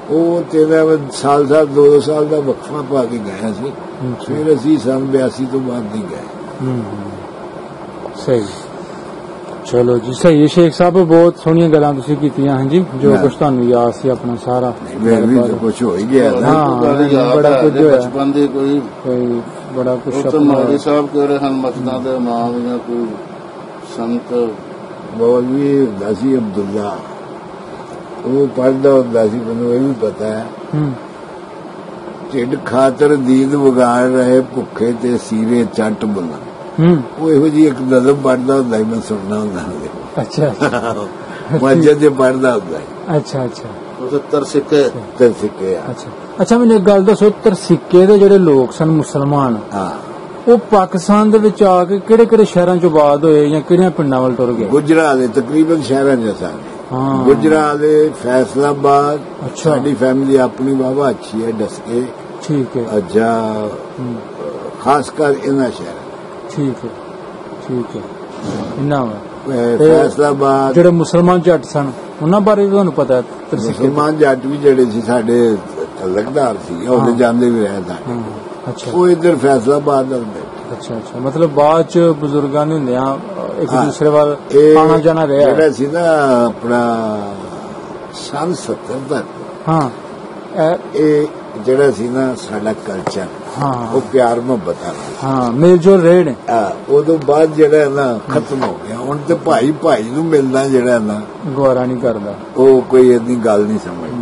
ਉਹ 13 ਸਾਲ 2 ਸਾਲ ਦਾ ਵਕਫਾ ਪਾ ਕੇ ਗਏ ਸੀ। ਫਿਰ ਅਸੀਂ ਸੰਨ 82 ਤੋਂ ਬਾਅਦ ਨਹੀਂ ਗਏ। ਸਹੀ, ਚਲੋ ਜੀ, ਸਹੀ ਹੈ ਸ਼ੇਖ ਸਾਹਿਬ, ਬਹੁਤ ਸੋਹਣੀਆਂ ਗੱਲਾਂ ਤੁਸੀਂ ਕੀਤੀਆਂ। ਹਾਂਜੀ, ਜੋ ਕੁਝ ਤੁਹਾਨੂੰ ਯਾਦ ਸੀ ਆਪਣਾ ਸਾਰਾ ਕੁਛ ਹੋ ਹੀ ਗਿਆ। ਬੜਾ ਕੁਝ ਹੋਇਆ, ਬਚਪਨ ਦੇ ਕੋਈ ਬੜਾ ਕੁਝ। ਮੌਲਵੀ ਸਾਹਿਬ ਕਹਿ ਰਹੇ ਹਨ ਮਸਜਿਦਾਂ ਦੇ ਇਮਾਮ ਜਾਂ ਕੋਈ ਸੰਤ ਮੌਲਵੀ ਹੁੰਦਾ ਸੀ ਅਬਦੁੱਲਾ, ਉਹ ਪੜ੍ਹਦਾ ਹੁੰਦਾ ਸੀ, ਮੈਨੂੰ ਇਹ ਵੀ ਪਤਾ ਹੈ। ਢਿੱਡ ਖਾਤਰ ਦੀਦ ਵਿਗਾੜ ਰਹੇ ਭੁੱਖੇ ਤੇ ਸੀਰੇ ਚੱਟ ਬੁਲਾ, ਉਹ ਇਹੋ ਜਿਹੀ ਇੱਕ ਨਜ਼ਮ ਪੜ੍ਹਦਾ ਹੁੰਦਾ ਸੀ, ਮੈਂ ਸੁਣਨਾ ਹੁੰਦਾ। ਅੱਛਾ, ਮਸਜਿਦ ਚ ਪੜ੍ਹਦਾ ਹੁੰਦਾ ਸੀ। ਅੱਛਾ ਅੱਛਾ, ਤਰਸਿੱਕੇ। ਅੱਛਾ ਅੱਛਾ, ਮੈਨੂੰ ਇੱਕ ਗੱਲ ਦੱਸੋ, ਤਰਸਿੱਕੇ ਦੇ ਜਿਹੜੇ ਲੋਕ ਸਨ ਮੁਸਲਮਾਨ, ਉਹ ਪਾਕਿਸਤਾਨ ਦੇ ਵਿੱਚ ਆ ਕੇ ਕਿਹੜੇ ਕਿਹੜੇ ਸ਼ਹਿਰਾਂ ਚ ਆਬਾਦ ਹੋਏ ਜਾਂ ਕਿਹੜੀਆਂ ਪਿੰਡਾਂ ਵੱਲ ਟੁਰ ਗਏ? ਗੁਜਰਾਂ ਦੇ ਤਕਰੀਬਨ ਸ਼ਹਿਰਾਂ ਚ ਸਾਰੇ। ਗੁਜਰਾਂ ਦੇ, ਫੈਸਲਾਬਾਦ, ਸਾਡੀ ਫੈਮਿਲੀ ਆਪਣੀ ਬਾਬਾ ਅੱਛੀ ਹੈ, ਡਸਕੇ, ਠੀਕ ਹੈ, ਅੱਜਾ, ਖਾਸ ਕਰ ਇਹਨਾਂ ਸ਼ਹਿਰਾਂ। ਠੀਕ ਹੈ, ਠੀਕ ਹੈ, ਇੰਨਾ ਫੈਸਲਾਬਾਦ। ਜਿਹੜੇ ਮੁਸਲਮਾਨ ਜੱਟ ਸਨ ਉਹਨਾਂ ਬਾਰੇ ਤੁਹਾਨੂੰ ਪਤਾ? ਮੁਸਲਮਾਨ ਜੱਟ ਵੀ ਜਿਹੜੇ ਸੀ ਸਾਡੇ ਤਲਕਦਾਰ ਸੀ, ਉਹਦੇ ਜਾਂਦੇ ਵੀ ਰਹੇ ਸਾਡੇ। ਅੱਛਾ, ਉਹ ਇੱਧਰ ਫੈਸਲਾਬਾਦ ਨਾਲ ਬੈਠੇ। ਅੱਛਾ ਅੱਛਾ, ਮਤਲਬ ਬਾਅਦ ਚ ਬਜ਼ੁਰਗਾਂ ਦੇ ਹੁੰਦੇ ਆ ਇੱਕ ਦੂਸਰੇ ਵੱਲ ਆਣਾ ਜਾਣਾ ਰਿਹਾ। ਜਿਹੜਾ ਸੀ ਨਾ ਆਪਣਾ ਸੰਨ 70 ਤੱਕ, ਇਹ ਜਿਹੜਾ ਸੀ ਨਾ ਸਾਡਾ ਕਲਚਰ, ਉਹ ਪਿਆਰ ਮੁਹੱਬਤ ਆ, ਮੇਲ ਜੋਲ ਰਹੇ ਨੇ। ਉਦੋਂ ਬਾਅਦ ਜਿਹੜਾ ਨਾ ਖਤਮ ਹੋ ਗਿਆ। ਹੁਣ ਤੇ ਭਾਈ ਭਾਈ ਨੂੰ ਮਿਲਣਾ ਜਿਹੜਾ ਨਾ ਗਵਾਰਾ ਨਹੀਂ ਕਰਦਾ, ਉਹ ਕੋਈ ਇੰਨੀ ਗੱਲ ਨਹੀਂ ਸਮਝਦਾ।